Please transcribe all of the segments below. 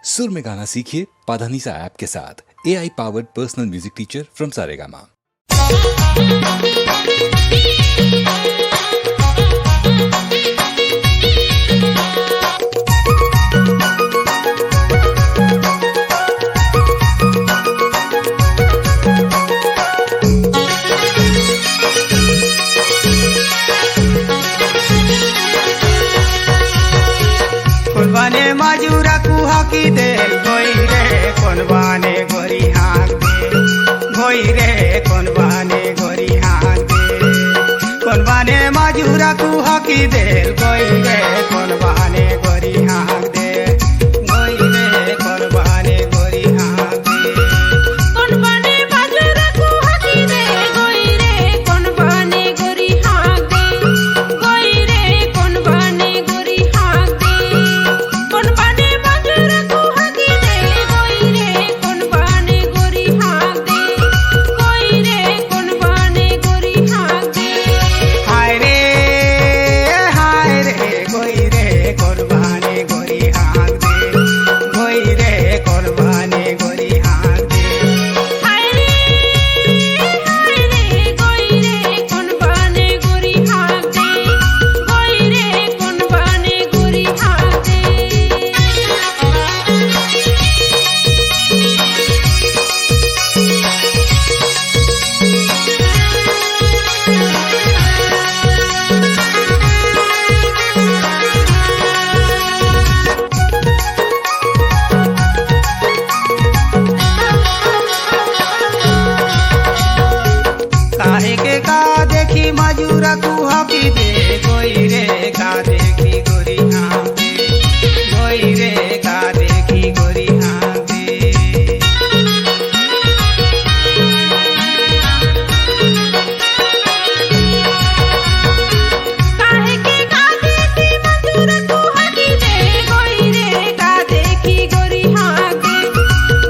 सुर में गाना सीखिए पाधानीसा ऐप के साथ। AI powered personal music teacher from Saregama. कोनबाने माजुरा कुहा की दे गोई रे कोनबाने गोरी हाँक दे गोई रे कोनबाने गोरी हाँक दे कोनबाने माजुरा कुहा की दे गोई रे कोनबाने गोरी हाँक दे गोई रे कोनबाने गोरी हाँक दे कोनबाने माजुरा कुहा की दे गोई रे कोनबाने गोरी हाँक दे गोई रे कोनबाने गोरी हाँक दे कोनबाने माजुरा कुहा की दे गोई रे कोनबाने गोरी हाँक दे गोई रे कोनबाने गोरी हाँक दे हाय रे गोई रे कोनबाने गोरी हाँक दे गोई रे कोनबाने गोरी हाँक दे हाय रे गोई रे कोनबाने गोरी हाँक दे गोई रे कोनबाने गोरी हाँक दे काहे के का देखी मजूरा कुहा की दे गोई रे का देखी गोरी हाँ दे गोई रे का देखी गोरी हाँ दे काहे के का देखी मजूरा कुहा की दे गोई रे का देखी गोरी हाँक दे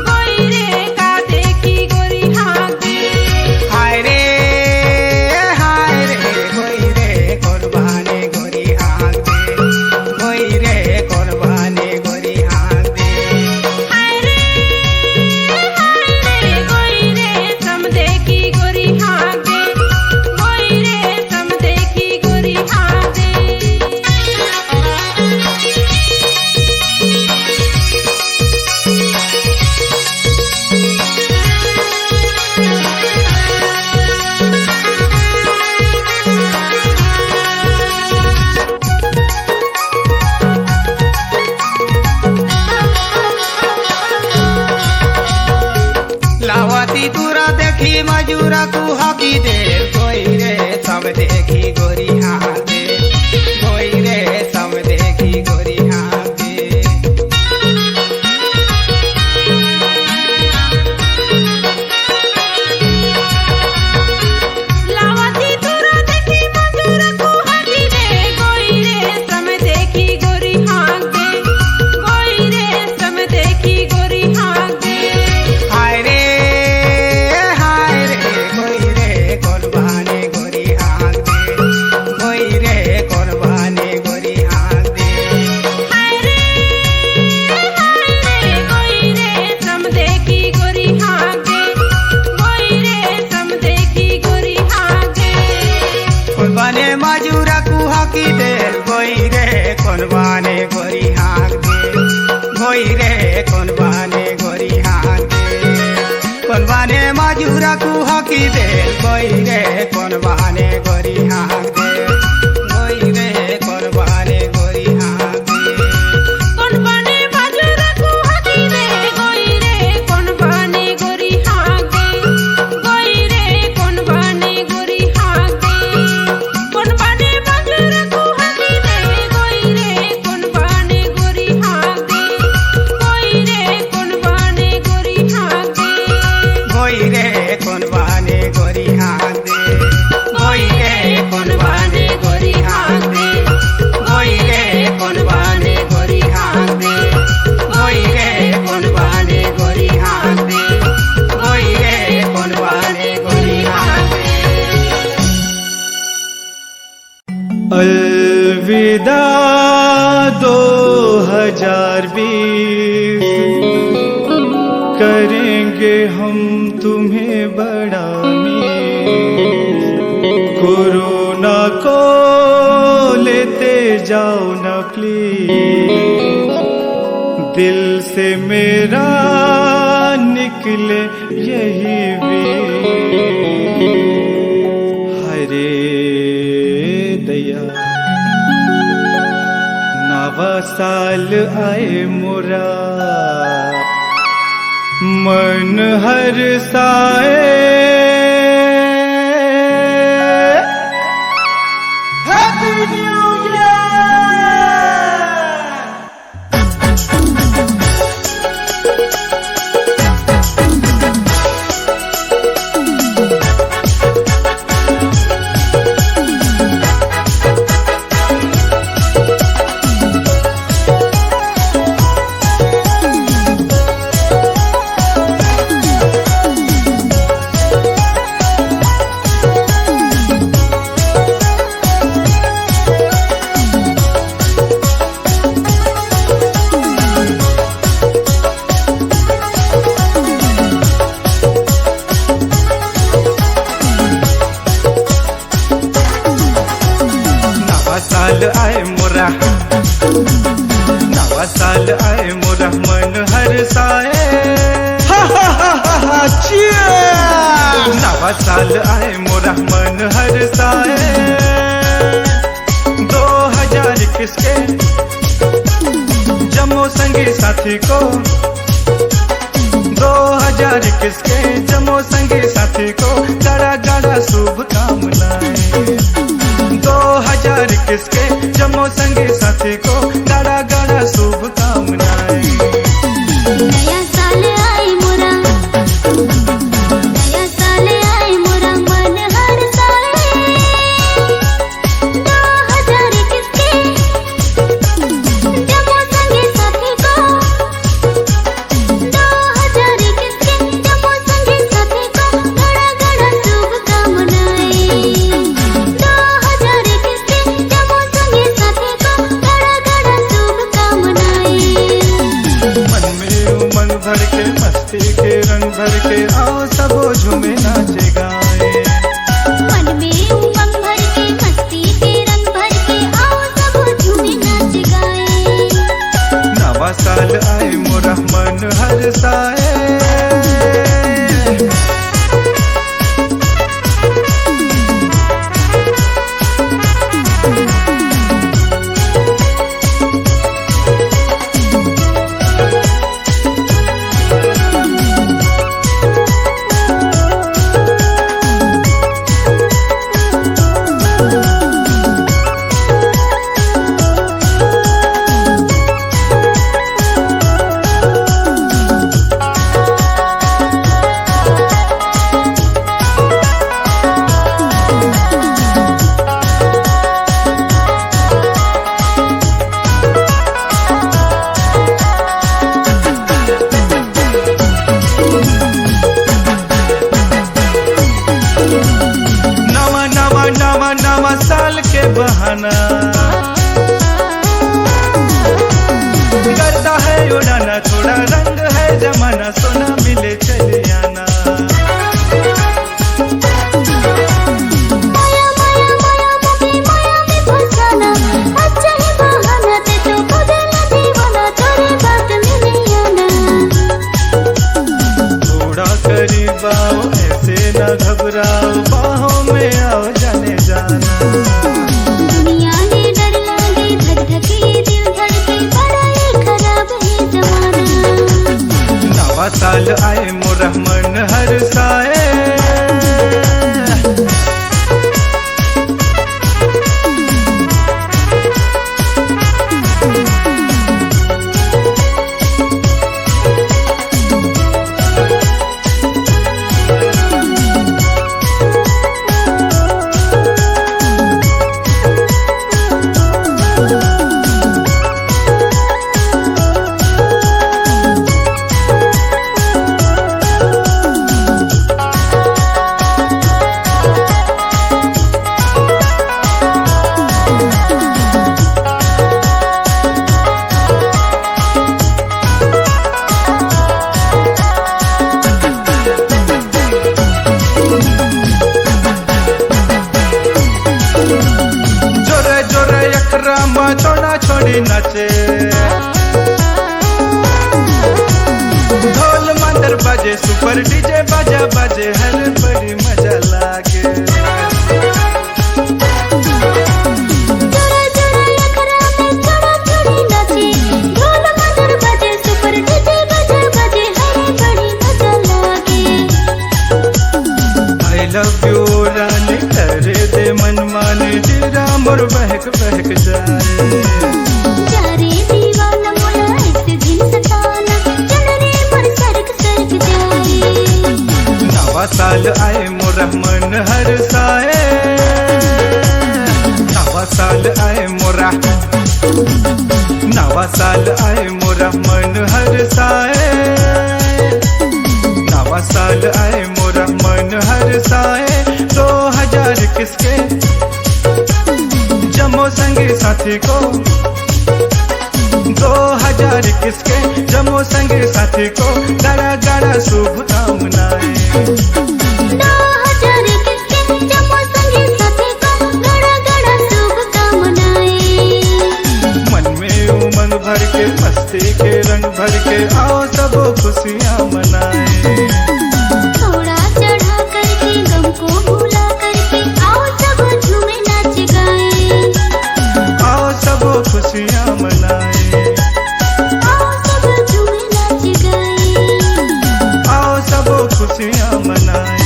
गोई रे का देखी गोरी हाँक दे हाय रे गोई रे कोनबाने गोरी हाँ दे गोई रे कोनबाने गोरी हाँ दे हाय रे गोई रे सम देखी गोरी हाँक दे गोई रे सम देखी गोरी हाँक दे लावती तुरा देखी मजूरा कुहा की दे गोई रे सब देखी गोरी हाँ दे गोई रे सब देखी गोरी हाँ दे लावती तुरा देखी मजूरा कुहा की दे गोई रे सम देखी गोरी हाँक दे गोई रे सम देखी गोरी हाँक दे हाय रे गोई रे कोनबाने गोरी हाँ दे गोई रे कोनबाने गोरी हाँ दे हाय रे गोई रे सम देखी गोरी हाँक दे गोई रे सम देखी गोरी हाँक दे कोनबाने मजूरा कुहा की दे गोई रे कोनबाने गोरी हाँ दे गोई रे कोनबाने गोरी हाँ दे कोनबाने मजूरा कुहा की दे गोई रे कोनबाने गोरी हाँ दे गोई रे कोनबाने गोरी हाँ दे कोनबाने माजुरा कुहा की दे गोई रे कोनबाने गोरी हाँक दे गोई रे कोनबाने गोरी हाँक दे कोनबाने माजुरा कुहा की दे गोई रे कोनबाने गोरी हाँक दे गोई रे कोनबाने गोरी हाँक दे गोई रे कोनबाने गोरी हाँ दे गोई रे कोनबाने गोरी हाँ दे गोई रे कोनबाने गोरी हाँ दे गोई रे कोनबाने गोरी हाँ दे गोई रे कोनबाने गोरी हाँ दे अलविदा 2020 करेंगे हम तुम्हें बड़ा मिस। कोरोना को लेते जाओ ना प्लीज, दिल से मेरा निकले यही भी। हरे दया नवा साल आए मोरा, मन हर साए। Happy new year. साल आए मोरा, नवा साल आए मोरा, मन हर साए। नवा साल आए मोरा, मन हर साए। 2021 के जमो संगी साथी को, 2021 के जमो संगी साथी को गड़ा गड़ा शुभकामनाएं। 2021 के जमो संगी साथी को गड़ा गड़ा शुभकामनाएं। नया साल आए मोरा, नया साल आए मोरा, मन हर साए। 2021 के जमो संगी साथी को, 2021 के जमो संगी साथी को गड़ा गड़ा शुभकामनाएं। 2021 के जमो संगी साथी को गड़ा गड़ा शुभकामनाएं। मन में उमंग भर के, मस्ती के रंग भर के, आओ सबो झूमे नाचे गाए। मन में उमंग भर के, मस्ती के रंग भर के, आओ सब झूमे नाच गाए। नवा साल आए मोरा, मन हर साए। नवा साल के बहाना करता है उड़ाना, थोड़ा रंग है जमाना, सोना मिले चले आना। माया माया माया मुझे माया में फसाना, अच्छा है बहाना ते तो बदला दीवाना, थोड़ी बात में नहीं आना। थोड़ा करीब आओ, ऐसे न घबराओ, बाहों में आओ जाने जाना। दुनिया ने डर लागे, धक धके दिल धड़के, बड़ा ही खराब है जमाना। नवा साल आए मोरा, मन हर साए। बड़ी नाचे। ढोल मंदर बजे सुपर डीजे बाजा बजे हर बड़ी मजा लागे। I love you रानी करे दे मन माने जीरा मोर बहक बहक जाए। नवा साल आए मोरा मन हर साए। नवा साल आए मोरा, नवा साल आए मोरा मन हर साए। नवा साल आए मोरा मन हर साए। 2021 के जमो संगी साथी को, 2021 के जमो संगी साथी को गाड़ा गाड़ा शुभकामनाएं। मन में उमंग भर के मस्ती के रंग भर के आओ सब खुशियाँ मनाएं। थोड़ा चढ़ा करके गम को भुला करके आओ सब झूमे नाच गाएं। आओ सब खुशियाँ मनाएं। आओ सब झूमे नाच गाएं। आओ सब खुशियाँ मनाएं।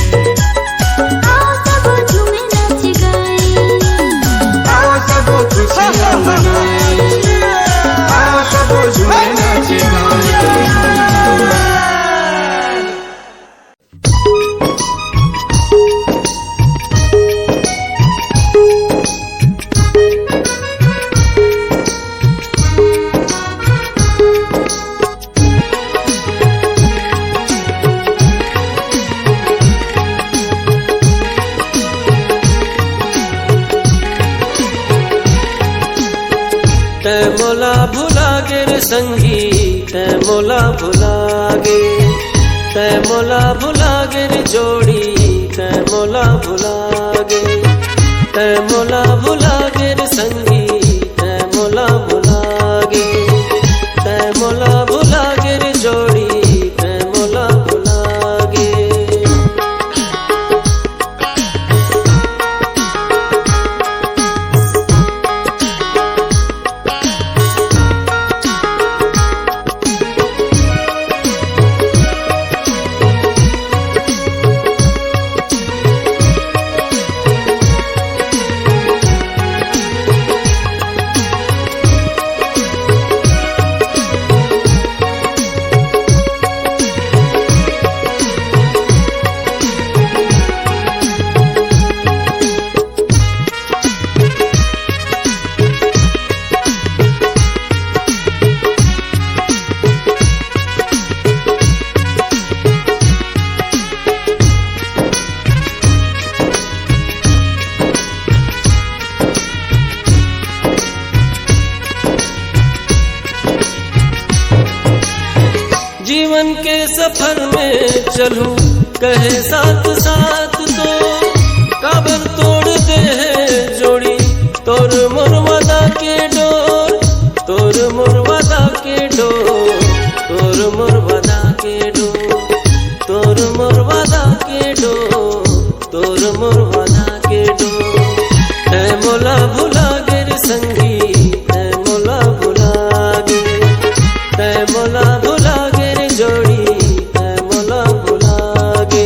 आओ सब झूमे नाच गाएं। आओ सब खुशियाँ मनाएं। आओ सब झूमे नाच गाएं। तै मोला भुला गे रे संगी, तै मोला भुला गे। तै मोला भुला गे रे जोड़ी, तै मोला भुला गे। तै मोला भुला गे रे संगी, तै मोला भुला गे। तै मोला भुला गे रे जोड़ी, तै मोला भुला गे। जीवन के सफर में चलूं कहे साथ साथ तो काबर तोड़ दे जोड़ी तोर मोर वादा के डोर, तोर मोर वादा के डोर, तोर मोर वादा के डोर, तोर मोर वादा के डोर, तोर मोर वादा के डोर। ऐ मोला भुला गे रे संगी, ऐ मोला भुला गे। ऐ मोला भुला गे रे जोड़ी, ऐ मोला भुला गे।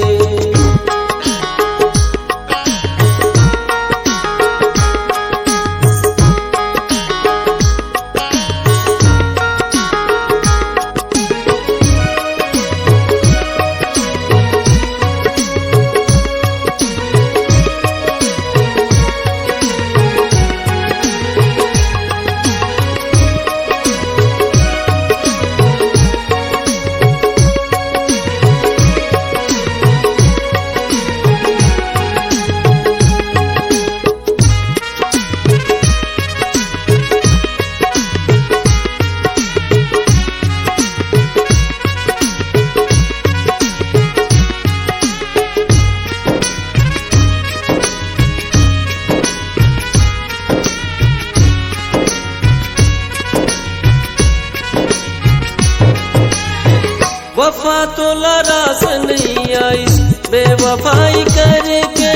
वफा तोला रास नहीं आई बेवफाई करके,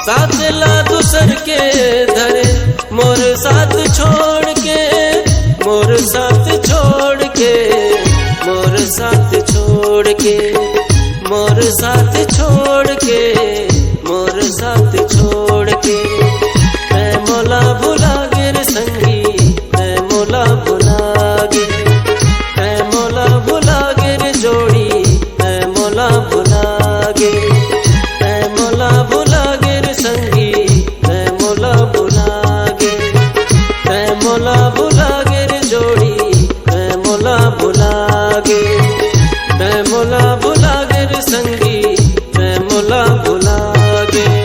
साथ ला दूसर के धरे मोर साथ छोड़ के, मोर साथ छोड़ के, मोर साथ छोड़ के, मोर साथ छोड़ के, मोर साथ छोड़ के। मैं मोला भुला गिर संगी, मैं मोला भुला गिर, मैं मोला भुला गिर जोड़ी, मैं मोला भुला गिर, मैं मोला भुला गिर संगी, मैं मोला भुला गिर, मैं मोला भुला गिर जोड़ी, मैं मोला भुला गिर, मैं मोला भुला गिर संगी, मैं मोला भुला गिर।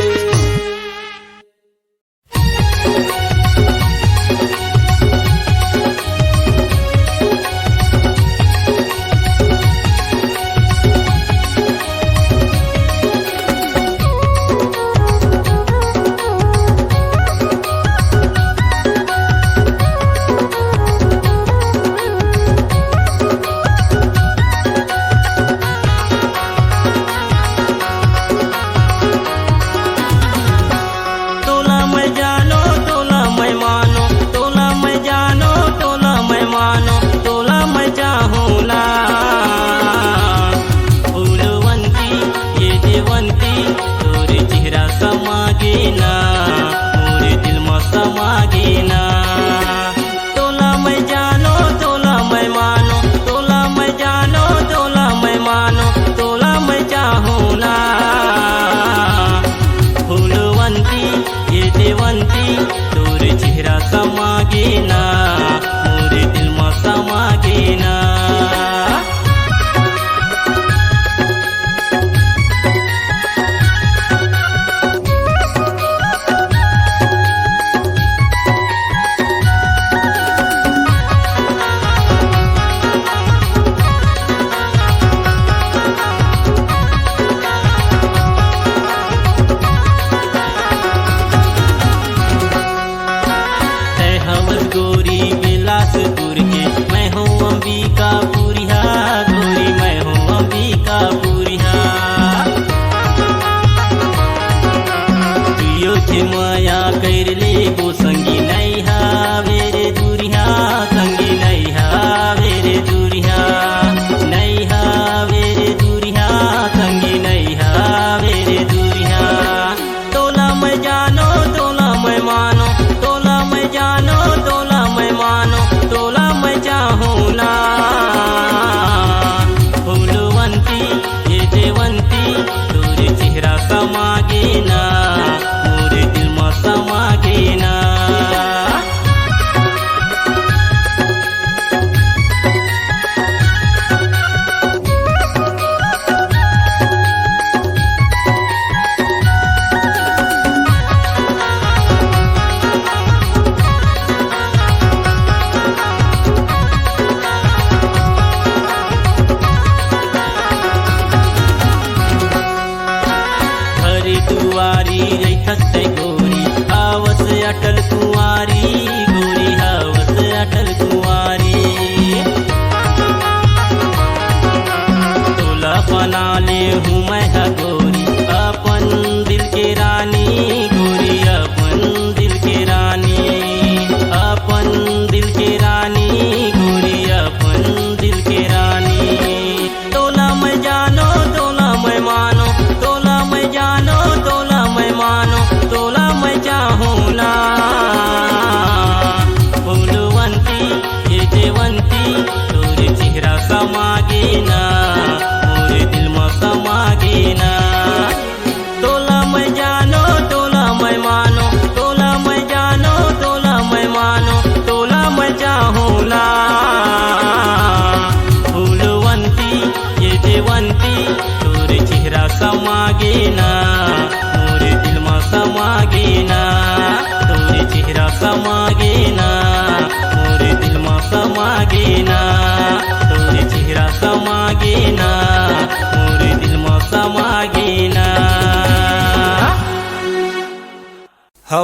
हो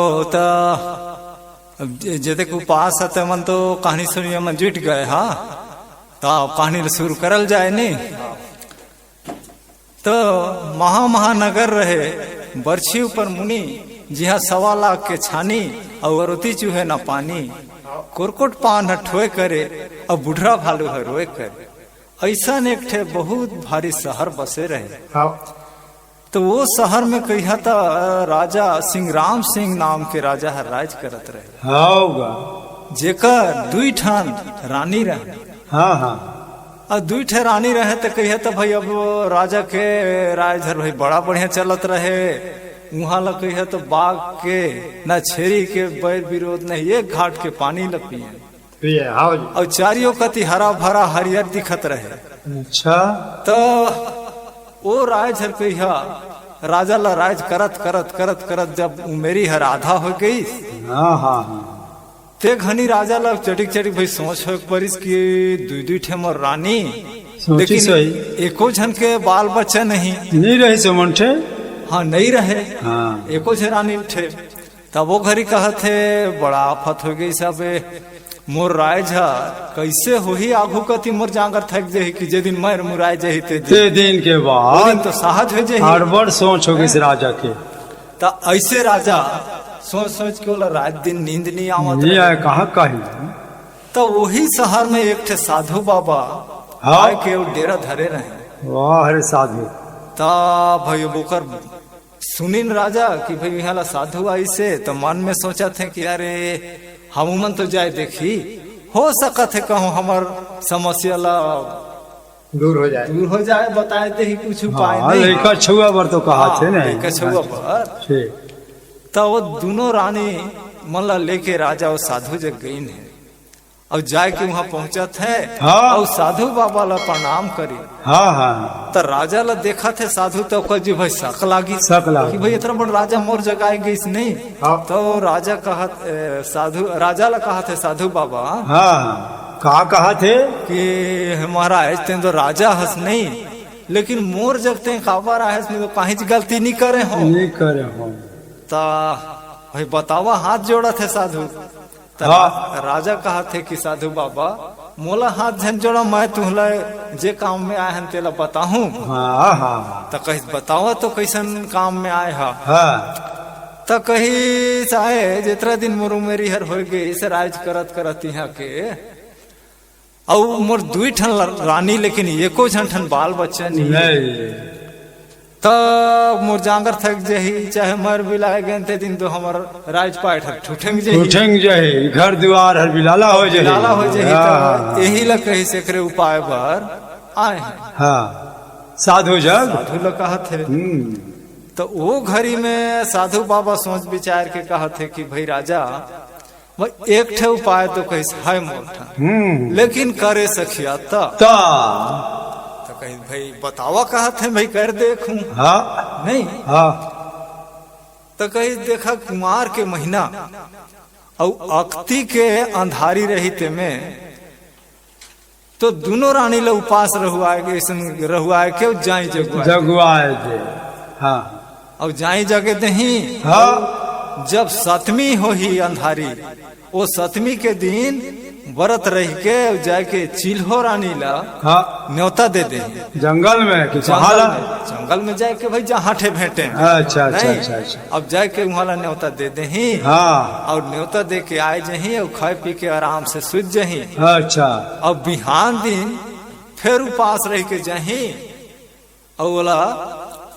जदे को पास है मन तो कहानी सुनिए मन जुट गए। हाँ तो कहानी शुरू करल जाए नहीं। तो महानगर रहे बरछी ऊपर मुनि, जिहा 1.25 लाख के छानी और अरोती चूहे न पानी, कोरकोट पान ठोए करे और बुढ़रा भालू है रोए करे। ऐसा एक ठे बहुत भारी शहर बसे रहे। तो वो शहर में कहिया था राजा सिंहराम सिंह नाम के राजा है राज करत रहे, जेकर 2 ठान रानी रहे। और 2 ठे रानी रहे तो कहिया था भाई अब राजा के राजधर भाई बड़ा बढ़िया चलत रहे। वहां ला कहिया तो बाघ के न छेरी के बैर विरोध नहीं, एक घाट के पानी ल पिए और चारियों कति हरा भरा हरियर दिखत रहे। अच्छा, तो वो राजधर कहिया राजा ला राज करत करत करत करत जब उमेरी हर आधा हो गई, ते घनी राजा ला चटिक चटिक भाई सोच हो परिस की 2 ठे मोर रानी, लेकिन एको जन के बाल बच्चा नहीं रहे समझे। हाँ नहीं रहे, एको छे रानी थे। तब वो घरी कहते बड़ा आफत हो गई सब, मोर राज कैसे हो ही आगू कति मोर जांगर थक जाही कि जे दिन मर मुराय जाही ते दिन के बाद तो साहज हो जाही। हड़बड़ सोच हो गई राजा के। तो ऐसे राजा सोच सोच के बोला रात दिन नींद नहीं आवत कहा कही। तो वही शहर में एक ठे साधु बाबा आए के डेरा धरे रहे। वाह रे साधु। ता भाई बोकर सुनिन राजा कि भाई यहाँ साधु आई से, तो मन में सोचा थे कि अरे हम मन तो जाए देखी, हो सकत है कहूँ हमार समस्या ला दूर हो जाए बताए दे ही कुछ उपाय नहीं। लड़का छुआ बर तो कहा थे ना, लड़का छुआ पर। तो वो दोनों रानी मन ला लेके राजा वो साधु जग गई है और जाए के वहाँ पहुंचत है। और साधु बाबा ला प्रणाम करी। तो राजा ला देखा थे साधु, तो कह जी भाई शक लागी कि भाई इतना बड़ा राजा मोर जगाए गई नहीं। तो राजा राजा ला कहा थे साधु बाबा कहा थे कि महाराज तें तो राजा हस नहीं, लेकिन मोर जगते काबर आए तो कहीं गलती नहीं करे हो। ता भाई बतावा, हाथ जोड़ा थे साधु। राजा कहा थे कि साधु बाबा मोला हाथ झन जोड़ा, मैं तुहला जे काम में आए हैं तेला बताऊं। तो कही बतावा तो कैसन काम में आए हा। तो कही चाहे जितना दिन मोरू मेरी हर हो गई से राज करत करत यहाँ के और मोर 2 ठन रानी, लेकिन एको ठन बाल बच्चा नहीं। तब मोर जांगर थक जाही, चाहे मर बिलाए गए ते दिन तो हमार राज पाट ठुठंग जाही, घर द्वार हर बिलाला हो जाही। यही ला कही से करे उपाय पर आए साधु ला कहा थे। तो वो घड़ी में साधु बाबा सोच विचार के कहा थे कि भाई राजा भाई एक ठे उपाय तो कैसे है मोर, लेकिन करे सखिया कहीं भाई बतावा कहा थे भाई कर देखूं। नहीं तो कहीं देखा कुमार के महीना और अक्ति के अंधारी रही ते में, तो दोनों रानी ले उपास रहुआए के जाई जगुआए और जाई जगे दही। जब 7वीं हो ही अंधारी, वो 7वीं के दिन व्रत रह के जाके चिल्हो रानी ला न्योता दे दे जंगल में कि जंगल में जाके भाई जहाँ ठे भेंटे। अच्छा। अब जाके वहाँ न्योता दे दे और न्योता दे के आए जही और खाए पी के आराम से सुझ जही। अच्छा। अब बिहान दिन फिर उपास रह के जही और बोला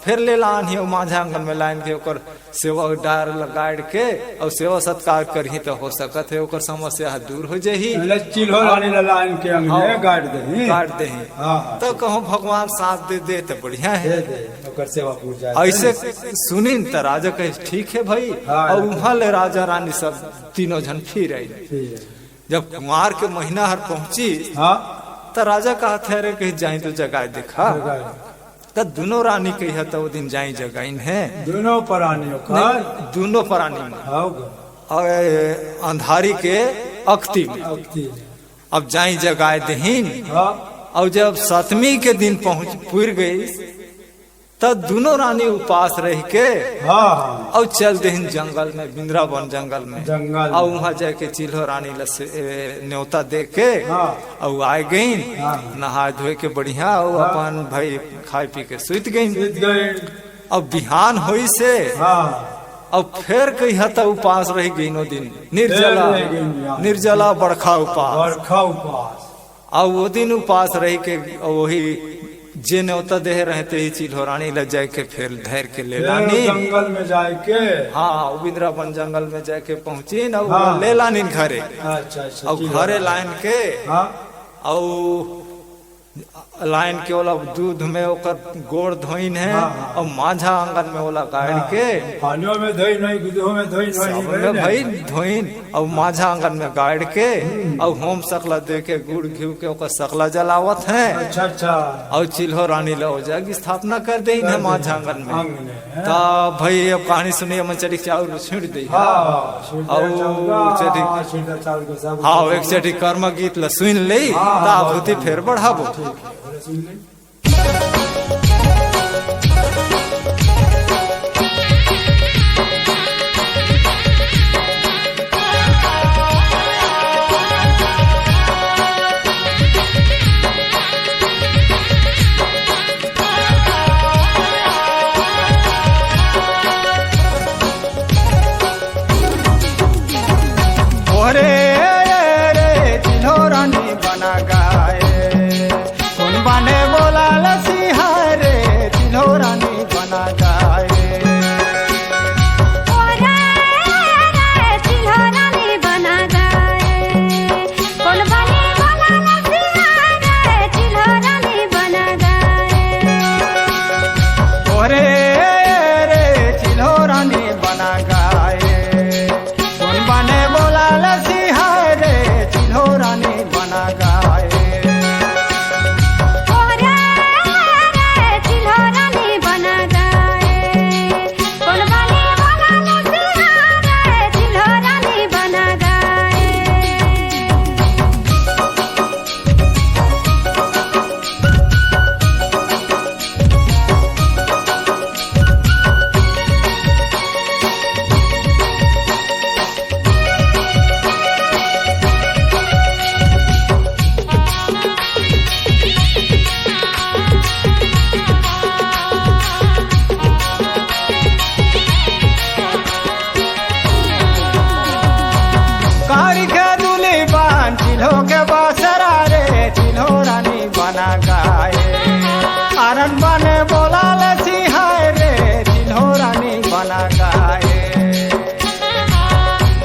फिर ले लान ही माझा आंगन में लाइन के ओकर सेवा डार लगाड़ के और सेवा सत्कार करही तो हो सकत है ओकर समस्या दूर हो जाही। गाड़ दे तो कहो भगवान साथ दे तो बढ़िया है, ओकर सेवा पूजा। ऐसे सुनिन तो राजा कहे ठीक है भाई। और वहाँ ले राजा रानी सब तीनों जन फिर आई। जब कुमार के महीना हर पहुंची तो राजा कहा थे अरे कहीं जाए तो जगह देखा। तो दोनों रानी कही तो वो दिन जाई जगाइन है, दोनों परानी में और अंधारी के अक्ति में। अब जाई जगाए दहीन और जब 7वीं के दिन पुर गई तब दोनों रानी उपास रह के हाँ हाँ और चल देहिन जंगल में, वृंदावन जंगल में। जंगल और में। वहाँ जाके चिल्हो रानी न्योता दे के हाँ। और आए गईन, हाँ। नहा धोए के बढ़िया और अपन भाई खाए पी के सुत गईन। जीत गए। अब बिहान होई से हाँ अब फिर कही हता उपास रह गई नो दिन, निर्जला फिर रह गईन बिहान। निर्जला बरखा उपास। बरखा उपास। और वो दिन उपास रह के वही जे न्योता दे रहते ही चिल्हो रानी लग जाए के फिर धैर के ले लानी। जंगल में जाके। हाँ वृंदावन जंगल में जाके पहुंची न हाँ। ले लानी घरे। अच्छा अच्छा। और घरे लाइन के हाँ और लाइन के ओला दूध में ओकर गोड़ धोइन है हाँ। और माझा आंगन में ओला गाड़ के पानियों में धोई नहीं, दूधों में धोई सब नहीं में भाई धोइन और माझा आंगन में गाड़ के और होम सकला दे के गुड़ घी के ओकर सकला जलावत है। अच्छा अच्छा। और चिल्हो रानी लो जागी स्थापना कर दे है माझा आंगन में। आंगन में। तब भाई अब कहानी सुनिए मन चढ़ी चाउर छीड़ दे। हाँ चटी हाँ एक चटी कर्म गीत ल सुन ले ताभूति फिर बढ़ाबो। ओरे रे चिल्हो रानी बना गाए, कौन बने बोला लसीहारे चिल्हो रानी बना गाए। ओरे रे चिल्हो रानी बना गाए, कौन बने बोला लसीहारे चिल्हो रानी बना गाए। ओरे रे चिल्हो रानी बना गाए, कौन बने बोला लसीहारे चिल्हो रानी बना गाए। ओरे रे चिल्हो रानी बना गाए, कौन बने बोला लसीहारे चिल्हो रानी बना गाए। कारी के दूली बान चिल्हो के बासरा रे चिल्हो रानी बना गाए। आरन बने बोला लसीहारे चिल्हो रानी बना गाए।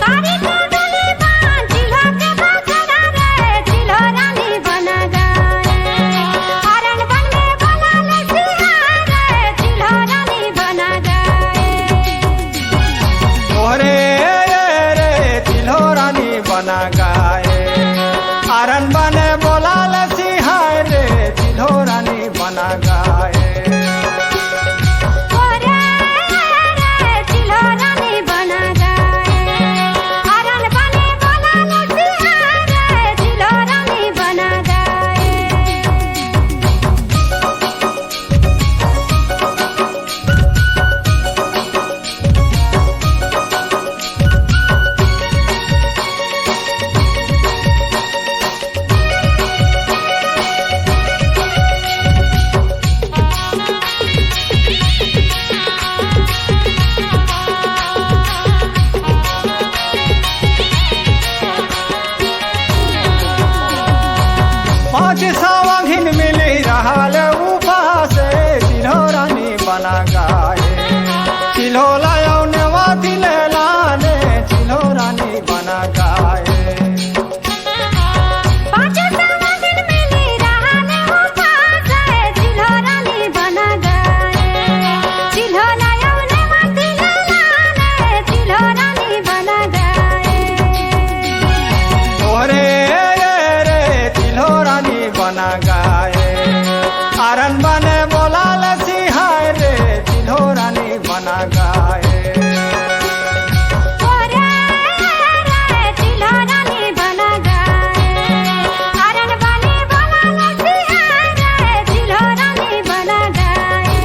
कारी के दूली बान चिल्हो के बासरा रे चिल्हो रानी बना गाए। आरन बने बोला लसीहारे चिल्हो रानी बना गाए। ओरे रे चिल्हो रानी बना गाए, आरन बने बोला लसीहारे चिल्हो रानी बना गाए। ओरे रे चिल्हो रानी बना गाए, आरन बने बोला लसीहारे चिल्हो रानी बना गाए। पाँच सावंगिन मिली रहल उपास चिल्हो रानी बना गाए। चिल्हो लायो नेवा दिले लाने चिल्हो रानी बना गाए। पाँच सावंगिन मिली रहल उपास चिल्हो रानी बना गाए। चिल्हो लायो नेवा दिले लाने चिल्हो रानी बना गाए। ओरे रे चिल्हो रानी बना गाए, आरन बने बोला लसीहारे चिल्हो रानी बना गाए। ओरे रे चिल्हो रानी बना गाए, आरन बने बोला लसीहारे चिल्हो रानी बना गाए।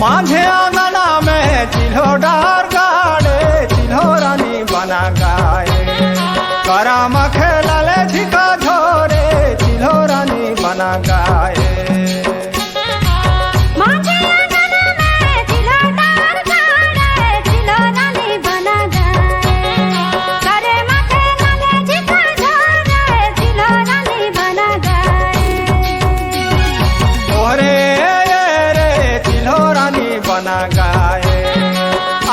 माझे आंगना में चिल्हो डार गाड़े चिल्हो रानी बना गाए करम खेलले झिका झोरे चिल्हो रानी बना गाए माझे आंगन में चिल्हो डार गाड़े चिल्हो रानी बना गाए करे माथे लाले झिका झोरे चिल्हो रानी बना गाए ओरे रे चिल्हो रानी बना गाए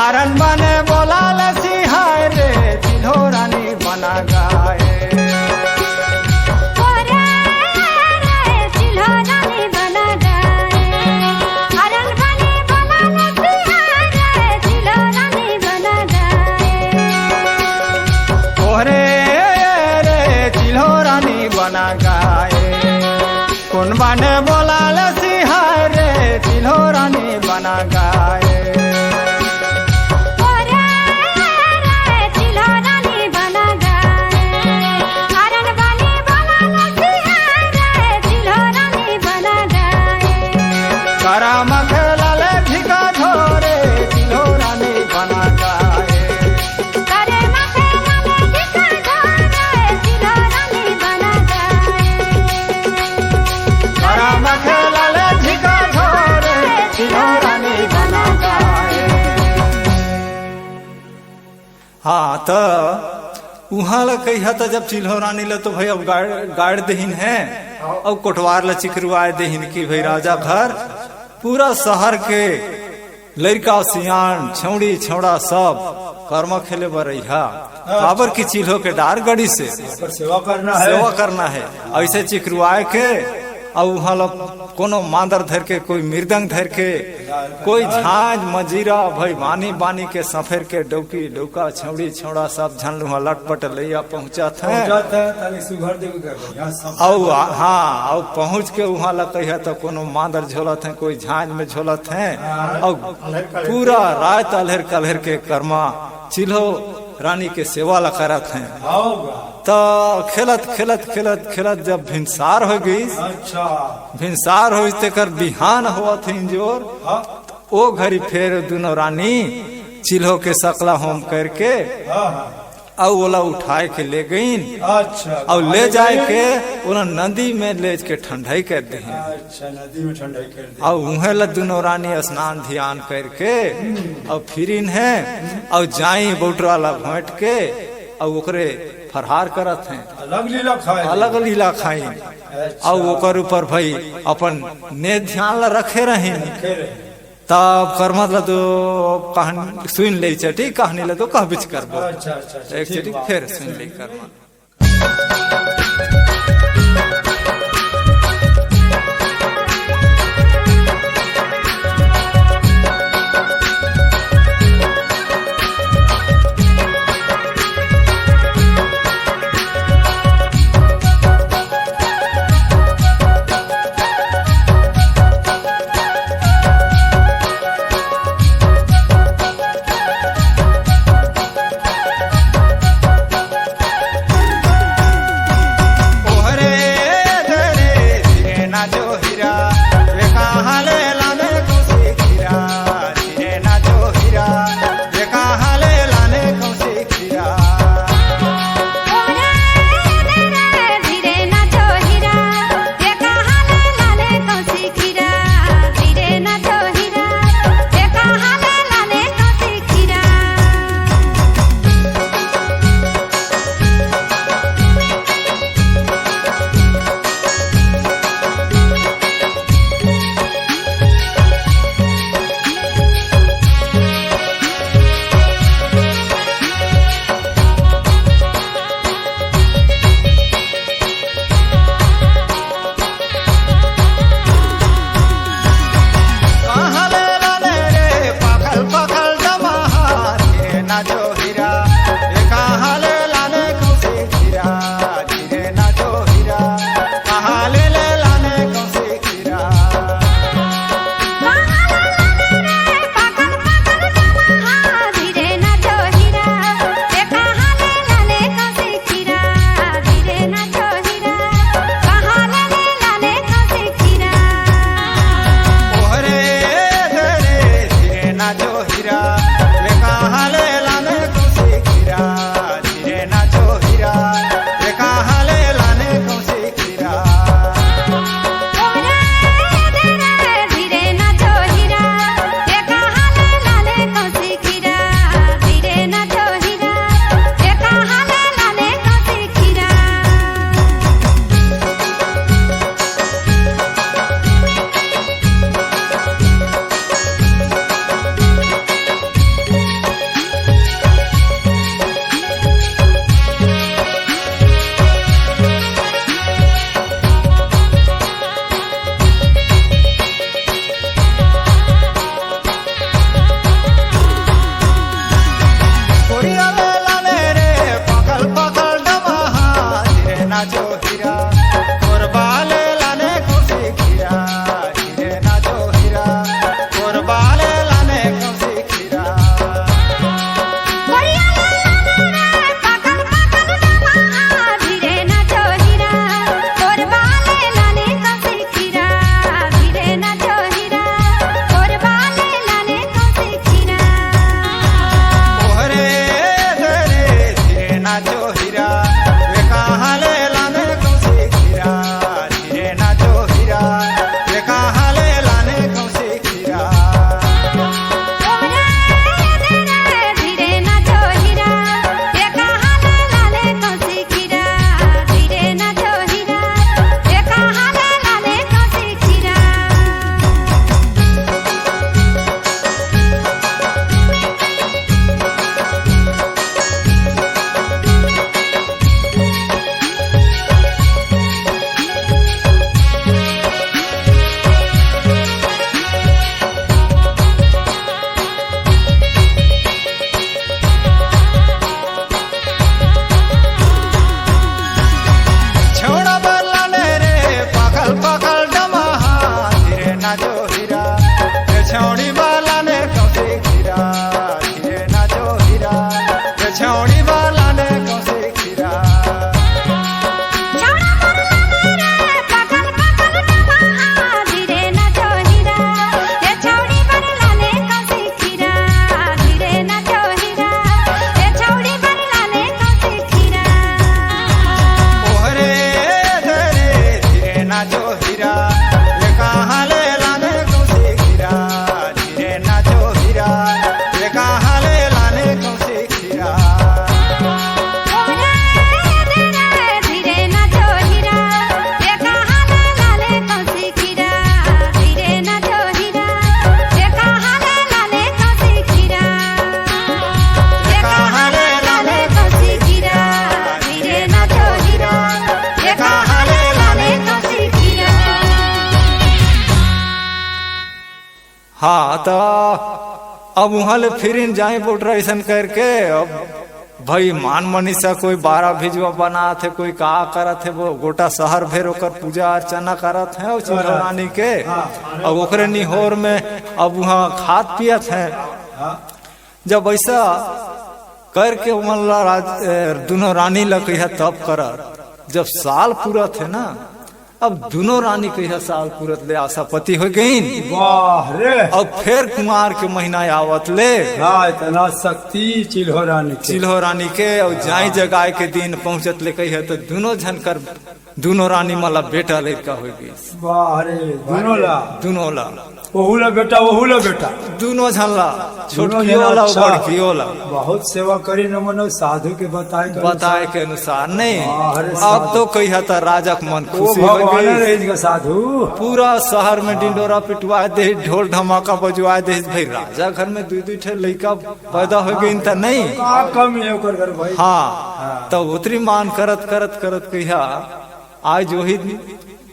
आरन बने बोला सिहाय रे चिल्हो रानी बना गाए ओरे रे चिल्हो रानी बना गाए अरन बने बोला सिहाय रे चिल्हो रानी बना गाए ओरे रे चिल्हो रानी बना गाए कौन बने बोला सिहाय रे चिल्हो रानी बना गाए ओरे रे चिल्हो रानी बना गाए अरन बने बोला सिहाय रे चिल्हो रानी बना गाए करम खेलले झिका झोरे चिल्हो रानी बना गाए करे माथे लाले झिका झोरे चिल्हो रानी बना गाए करम खेलले झिका झोरे चिल्हो रानी बना गाए। हाँ तो उहाँ ला कही तो जब चिल्हो रानी ला तो भाई अब गाड़ दहीन है अब कोटवार ला चिकरुआए दहीन की भाई राजा घर पूरा शहर के लड़का सियान छौड़ी छौड़ा सब कर्म खेले बरैहा काबर की चिल्हो के डार गड़ी से पर सेवा करना है। सेवा करना है ऐसे चिकरुआए के और वहाँ लोग कोनो मांदर धर के कोई मृदंग धर के कोई झांझ मजीरा भाई बानी बानी के सफेर के डौकी डौका छौड़ी छौड़ा सब झन वहाँ लटपट लैया पहुँचत है जाता है ताकि सुघर देव कर यहाँ सब और हाँ और पहुँच के वहाँ लग कहिया तो कोनो मांदर झोलत है कोई झांझ में झोलत है और पूरा रात अलहर कलहर के कर्मा चिल्हो रानी के सेवा ला करत हैं आओगा। तो खेलत खेलत खेलत खेलत जब भिनसार हो गई अच्छा भिनसार हो तेकर बिहान हुआ थे इंजोर हाँ ओ घड़ी फेर दोनों रानी चिल्हो के सकला होम करके हाँ हाँ और ओला उठाए के ले गईन अच्छा और ले जाए के ओला नदी में ले के ठंडाई कर दे अच्छा नदी में ठंडाई कर दे। और उहे ला दोनों रानी स्नान ध्यान करके और फिरिन है और जाई बोटरा ला भेंट के और ओकरे फरहार करत हैं अलग लीला खाए अलग लीला खाई और ओकर ऊपर भाई अपन ने ध्यान ला रखे रहे खेले। तब कर मतलब तो कहानी सुन ले चटी कहानी ला तो कह बिच करबो अच्छा अच्छा अच्छा, एक ठीक चटी बात। फिर सुन ले कर छौड़ी वाला ने कौसे खीरा धीरे नाचो हीरा ये छौड़ी वाला ने कौसे खीरा छौड़ा मोर लाले रे पकल पकल नवा धीरे नाचो हीरा ये छौड़ी बर लाले कौसे खीरा धीरे नाचो हीरा ये छौड़ी बर लाले कौसे खीरा ओहरे धरे धीरे नाचो हीरा ये कहाँ ले लाने कौसे खीरा धीरे नाचो हीरा ये कहाँ ले लाने कौसे खीरा ओरे धीरे धीरे नाचो हीरा ये कहाँ ले लाले कौसे खीरा धीरे नाचो हीरा ये कहाँ ले लाले कौसे खीरा ये कहाँ ले लाले कौसे खीरा धीरे नाचो हीरा ये कहाँ ले लाले कौसे खीरा हाँ तो अब वहाँ ले फिर जाए बोटरा ऐसा करके अब भाई मान मनीषा कोई 12 भिजवा बना थे कोई का करत है वो गोटा शहर भेर ओकर पूजा अर्चना करत है चिल्हो रानी के अब ओकरे निहोर में अब वहाँ खात पियत है जब ऐसा करके वहाँ दोनों रानी लग तब करत जब साल पूरा थे ना अब दोनों रानी कहिया साल पूरत ले आशा पति हो गई वाह रे अब फिर कुमार के महीना आवत ले हाँ इतना शक्ति चिल्हो रानी के। चिल्हो रानी के और जाई जगाए के दिन पहुंचत ले कही तो दोनों झनकर दोनों रानी माला बेटा लड़का हो गई वाह रे दोनों ला वहू ला बेटा दोनों झनला छोटकी दोनों वाला अच्छा। बड़की वाला बहुत सेवा करी न मनो साधु के बताए के अनुसार नहीं अरे अब तो कहिया था राजा के मन वो खुशी हो भगवान गई रहेगा साधु पूरा शहर में डिंडोरा पिटवा दे ढोल धमाका बजवा दे भाई राजा घर में दू ठे लड़का पैदा हो गई त नहीं का कम है ओकर घर भाई। हाँ तो उतरी मान करत करत करत कहिया आज वही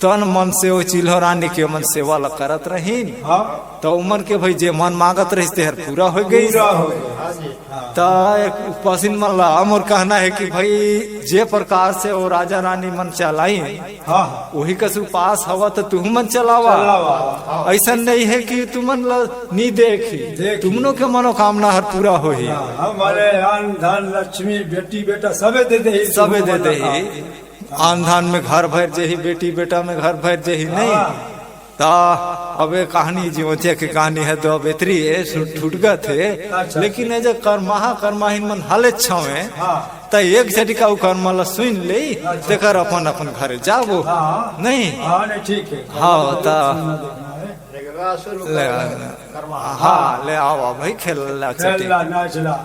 तन मन से वो चिल्हो रानी के मन सेवा ला करत रही हाँ तो उमन के भाई जे मन मांगत रही तेहर पूरा हो गई पूरा हो गया। हाँ जी हाँ तो एक पसीन मन ला हमर कहना है कि भाई जे प्रकार से वो राजा रानी मन चलाई हाँ वही का उपास हवा तो तू मन चलावा ऐसा नहीं है कि तुमन ला नी देखी तुमनों के मनोकामना हर पूरा हो ही हमारे अन्न धन लक्ष्मी बेटी बेटा सबे दे दे सबे दे दे ही आन धान में घर भर जे ही बेटी बेटा में घर भर जे ही नहीं ता अब ये कहानी जीवतिया की कहानी है दो बेतरी है छूट गए थे लेकिन ये जो कर्माहीन मन हाले छवे तो एक झटिका कर्मला सुन ले तेकर अपन अपन घर जाबो नहीं हाँ नहीं ठीक है हाँ ता हाँ ले आओ भाई खेल खेलना नाचना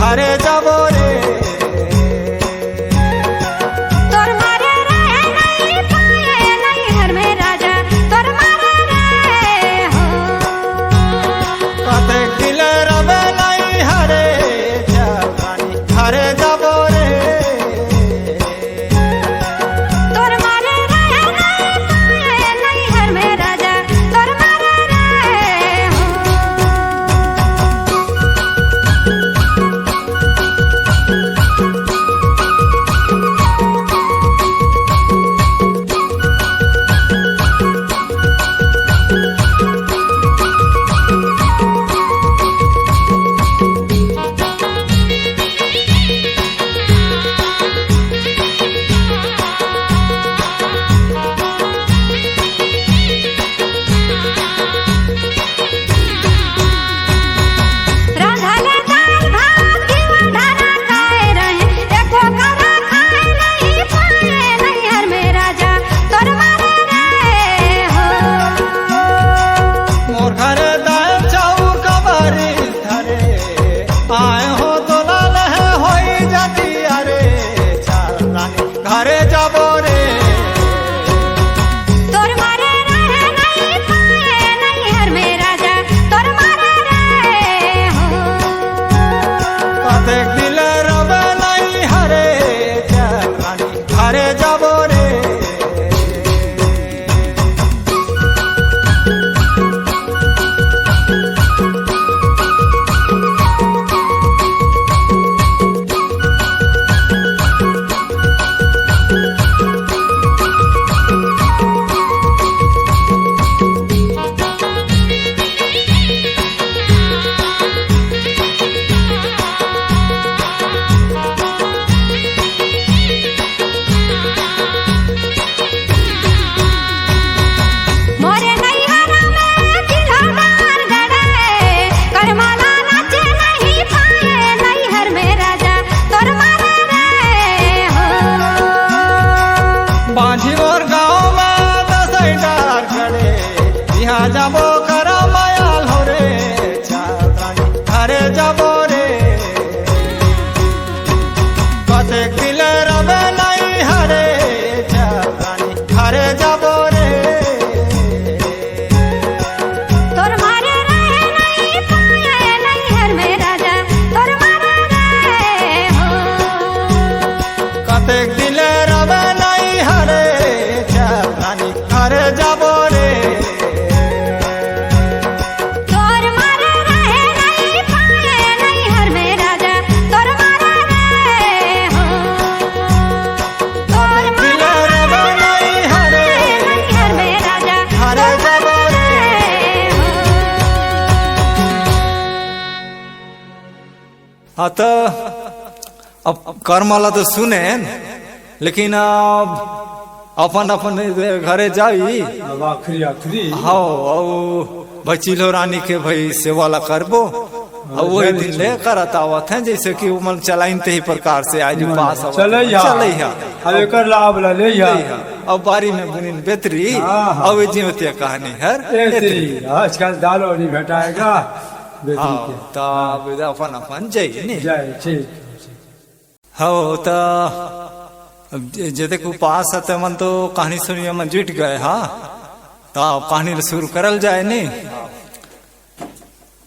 हरे जाबो रे हाँ तो अब कर्म वाला तो सुने, लेकिन अब अपन अपन घरे जाई। अब आखिरी हाँ भाई चिल्हो रानी के भाई सेवाला करबो, और वही दिन ले करत आवत है, जैसे कि उमल चलाइन ते ही प्रकार से आज पास चले अब एकर लाभ ला ले अब बारी में बुनिन बेतरी अब जीवते कहानी हर आजकल दालो नहीं भेटाएगा। हाँ तब अपन अपन जाई नहीं जय ठीक। हाँ तो जैसे को पास है मन तो कहानी सुनिए मन जुट गए। हाँ तो कहानी शुरू करल जाए नहीं।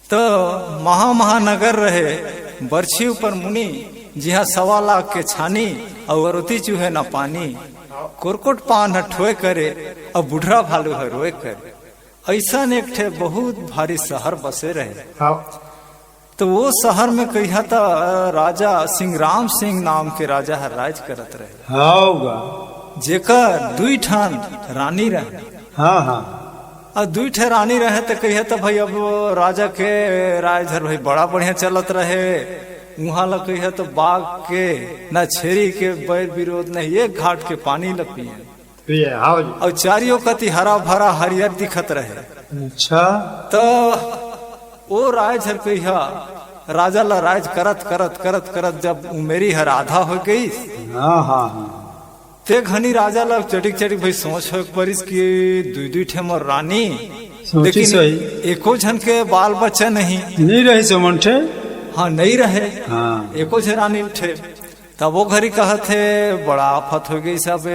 तो महानगर रहे बरछी ऊपर मुनि, जिहा 1.25 लाख के छानी और अरुति चूहे न पानी, कोरकोट पान ठोए करे और बुढ़रा भालू है रोए करे। ऐसा एक ठे बहुत भारी शहर बसे रहे। तो वो शहर में कहा था राजा सिंहराम सिंह नाम के राजा है राज करत रहे, जेकर 2 ठान रानी रहे। हाँ हाँ और 2 ठे रानी रहे तो कहिए तो भाई अब राजा के राज धर भाई बड़ा बढ़िया चलत रहे। वहां लग कहिए तो बाघ के न छेरी के बैर विरोध नहीं, एक घाट के पानी ल पिए और चारियों कति हरा भरा हरियर दिखत रहे। अच्छा तो वो राज हर कहिया राजा ला राज करत करत करत करत जब मेरी हर आधा हो गई। हाँ हाँ ते घनी राजा ला चटिक चटिक भाई सोच हो परिस की 2 ठे मोर रानी, लेकिन एको जन के बाल बच्चा नहीं रही सोमंठे। हाँ नहीं रहे। हाँ एको जन रानी उठे। तब वो घरी कहा थे बड़ा आफत हो गई सब,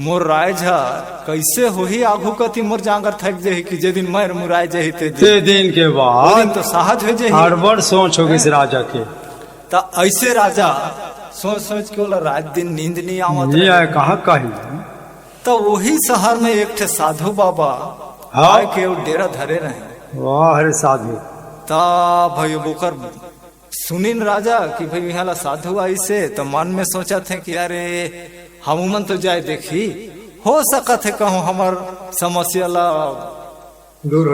मोर राज कैसे हो ही आगू कति मोर जांगर थक जाही कि जे दिन मर मुराय जाही ते दिन के बाद तो साहज हो जाही। हड़बड़ सोच हो गई राजा के। तो ऐसे राजा सोच सोच के बोला रात दिन नींद नहीं आवत कहा कही। तो वही शहर में एक ठे साधु बाबा आए के डेरा धरे रहे। वाह अरे साधु। तब भाई बोकर सुनिन राजा कि भाई यहाँ साधु आई से, तो मन में सोचा थे कि अरे हम मन तो जाए देखी, हो सकत है कहूँ हमार समस्या ला दूर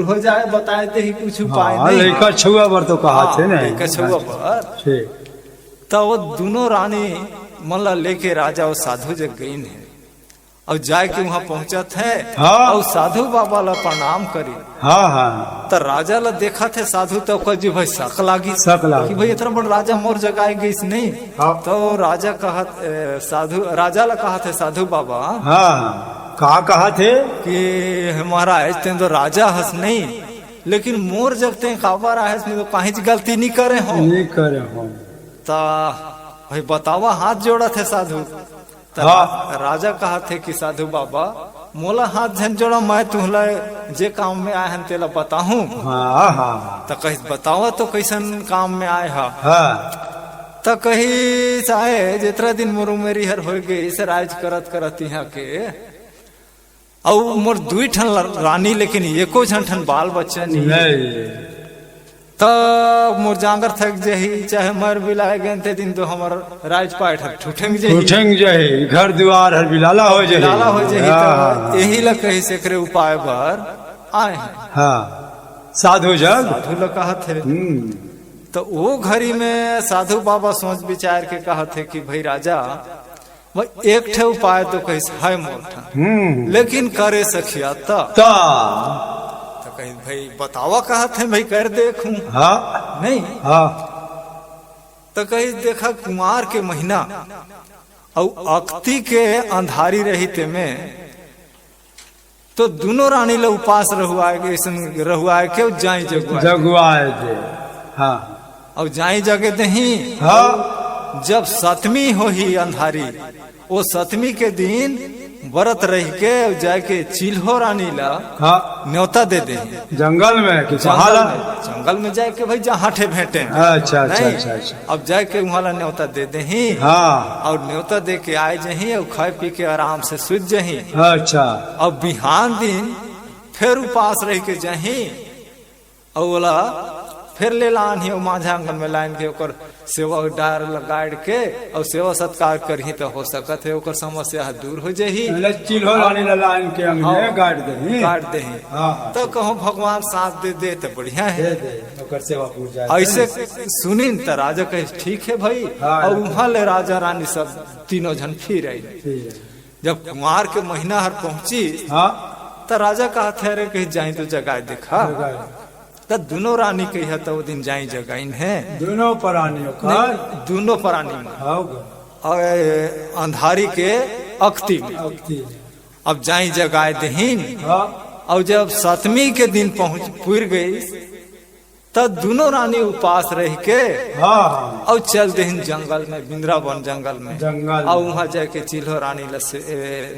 हो जाए बताए थे ही कुछ उपाय नहीं। लड़का छुआ बर तो कहा थे ना, लड़का छुआ पर ठीक। तो वो दोनों रानी मल्ला लेके राजा और साधु जग गई है और जाए के वहाँ पहुंचत है। हाँ। और साधु बाबा ला प्रणाम करी। हाँ हाँ तो राजा ला देखा थे साधु तो जी भाई शक लागी कि भाई इतना बड़ा राजा मोर जगह गई नहीं। हाँ। तो राजा कहा राजा ला कहा थे साधु बाबा। हाँ कहा थे कि महाराज तें तो राजा हस नहीं, लेकिन मोर जगते काबर आए तो कहीं गलती नहीं करे हो। ता भाई बतावा हाथ जोड़ा थे साधु। हाँ। राजा कहा थे कि साधु बाबा मोला हाथ झन जोड़ा, मैं तुहला जे काम में आए हैं तेला बताऊं। हाँ हाँ तो कही बतावा तो कैसन काम में आए हा। हाँ। तो कही चाहे जितना दिन मोर मेरी हर हो गई इसे राज करत करत यहाँ के और मोर 2 ठन रानी, लेकिन एको झन बाल बच्चा नहीं। तब मोर जांगर थक जाही चाहे मर बिलाए गए थे दिन तो हमार राज पाट ठुठंग जाही घर द्वार हर बिलाला हो जाही। तो यही ला कही से करे उपाय पर आए हैं। हाँ साधु ला कहा थे। तो वो घड़ी में साधु बाबा सोच विचार के कहा थे कि भाई राजा भाई एक ठे उपाय तो कैसे है मोर, लेकिन करे सखिया कहीं भाई बतावा कहा थे भाई कर देखूं। हाँ नहीं। हाँ तो कहीं देखा कुमार के महीना और अक्ति के अंधारी रही ते में तो दोनों रानी ले उपास रहुआए के जाई जगुआए थे। हाँ और जाई जगे दही। हाँ जब 7वीं हो ही अंधारी, वो 7वीं के दिन व्रत रह के जाके चिल्हो रानी ला न्योता दे दे जंगल में कि जंगल में जाके भाई जहाँ ठे भेंटे। अच्छा अच्छा। अब जाके वहाँ ला न्योता दे दे। हाँ। और न्योता दे के आए जही और खाए पी के आराम से सुत जही। अच्छा। अब बिहान दिन फिर उपास रह के जही और बोला फिर ले लान ही माझा आंगन में लाइन के ओकर सेवा डार गाड़ के और सेवा सत्कार करही तो हो सकत है ओकर समस्या दूर हो जाही। चिल्हो रानी लाइन के अंगने गाड़ दे हाँ तो कहो भगवान साथ दे तो बढ़िया है, ओकर सेवा पूर जाए। ऐसे सुनी तो राजा कहे ठीक है भाई। और वहां ले राजा रानी सब तीनों जन फिर आई। जब कुमार के महीना हर पहुंची तो राजा कहा ठहरे कहीं जाए तो जगह देखा तो दोनों रानी कही तो वो दिन जाई जगह है दोनों प्राणियों का दोनों प्राणी में और अंधारी के अख्ती में अब जाई जगह दहीन। और जब 7वीं के दिन पुर गई तब दोनों रानी उपास रह के और चल दहीन जंगल में, वृंदावन जंगल में। और वहाँ जाके चिल्हो रानी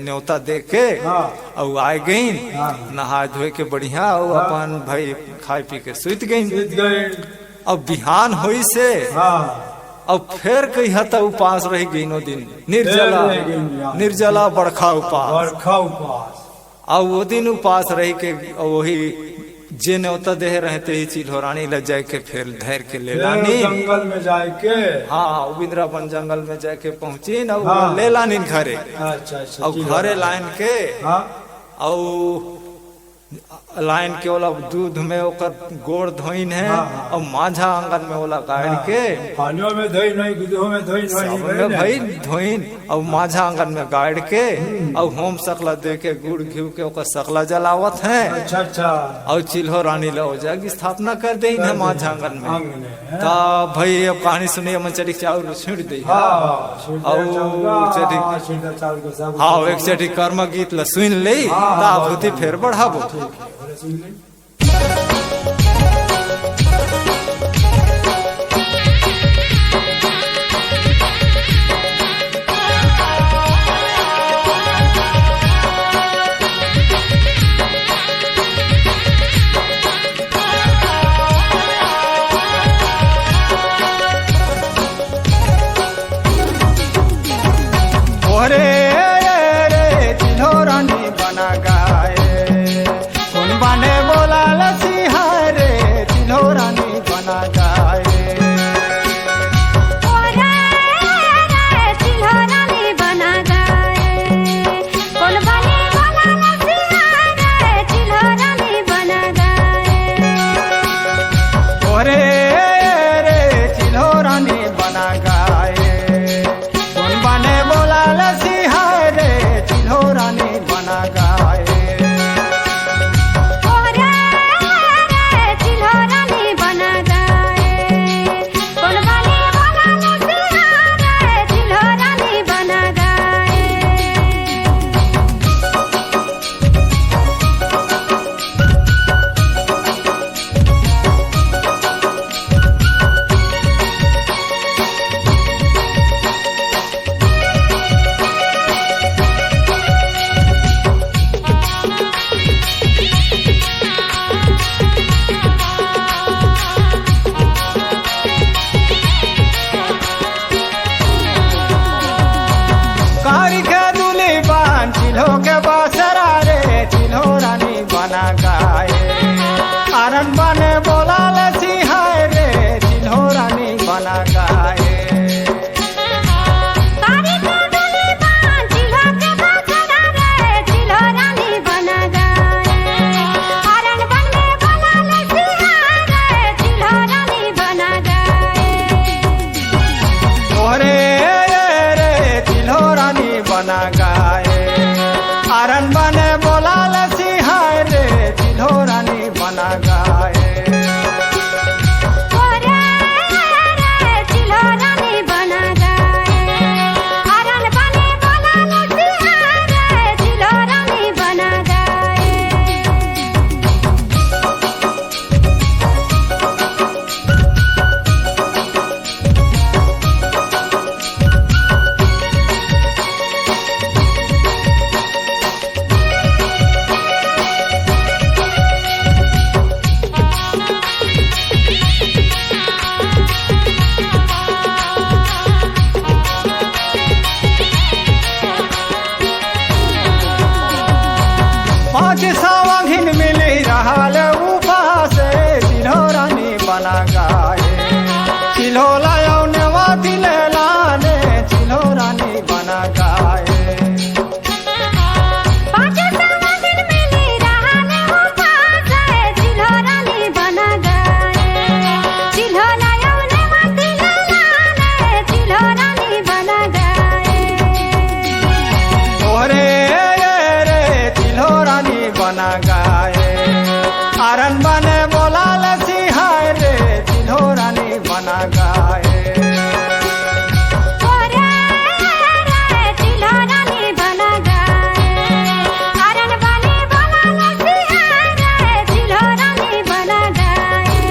न्योता दे के और आए गई नहा धोए के बढ़िया और अपन भाई खाए पी के सुत गई। अब बिहान हुई से और फिर कही हता उपास रह गई नो दिन निर्जला बड़खा उपास। और वो दिन उपास रह के वही जे न्योता दे रहते ही चिल्हो रानी ले जाए के फिर धैर के ले लानी जंगल में जाए के। हाँ वृंदावन जंगल में जाके पहुंची न ले लानी घरे। और घरे लाइन के और लाइन के ओला दूध में ओकर गोड़ धोइन है और माझा आंगन में ओला गाड़ के पानियों में धोई नहीं दूधों में धोई में भाई धोइन और माझा आंगन में गाड़ के और होम सकला दे के गुड़ घी के ओकर सकला जलावत है। अच्छा और चिल्हो रानी लो जागी स्थापना कर दे है माझा आंगन में। तब भाई अब कहानी सुनिए मन चढ़ी चाउर छीट दे हाँ एक चढ़ी कर्म गीत ल सुन ले ताभूति फिर बढ़ाबो। रे चिल्हो रानी बना गाए कौन बने बोल बना गाए चिल्हो लायो नेवा दिले लाने चिल्हो रानी बना गाए पाँच सवा दिन मिली रहने हो पास है चिल्हो रानी बना गए चिल्हो लायो नेवा दिले लाने चिल्हो रानी बना गए ओरे रे चिल्हो रानी बना गाए आरन बने बोला लसी हाय रे चिल्हो रानी बना गाए ओरे रे चिल्हो रानी बना गए आरन बने बोला लसी हाय रे चिल्हो रानी बना गए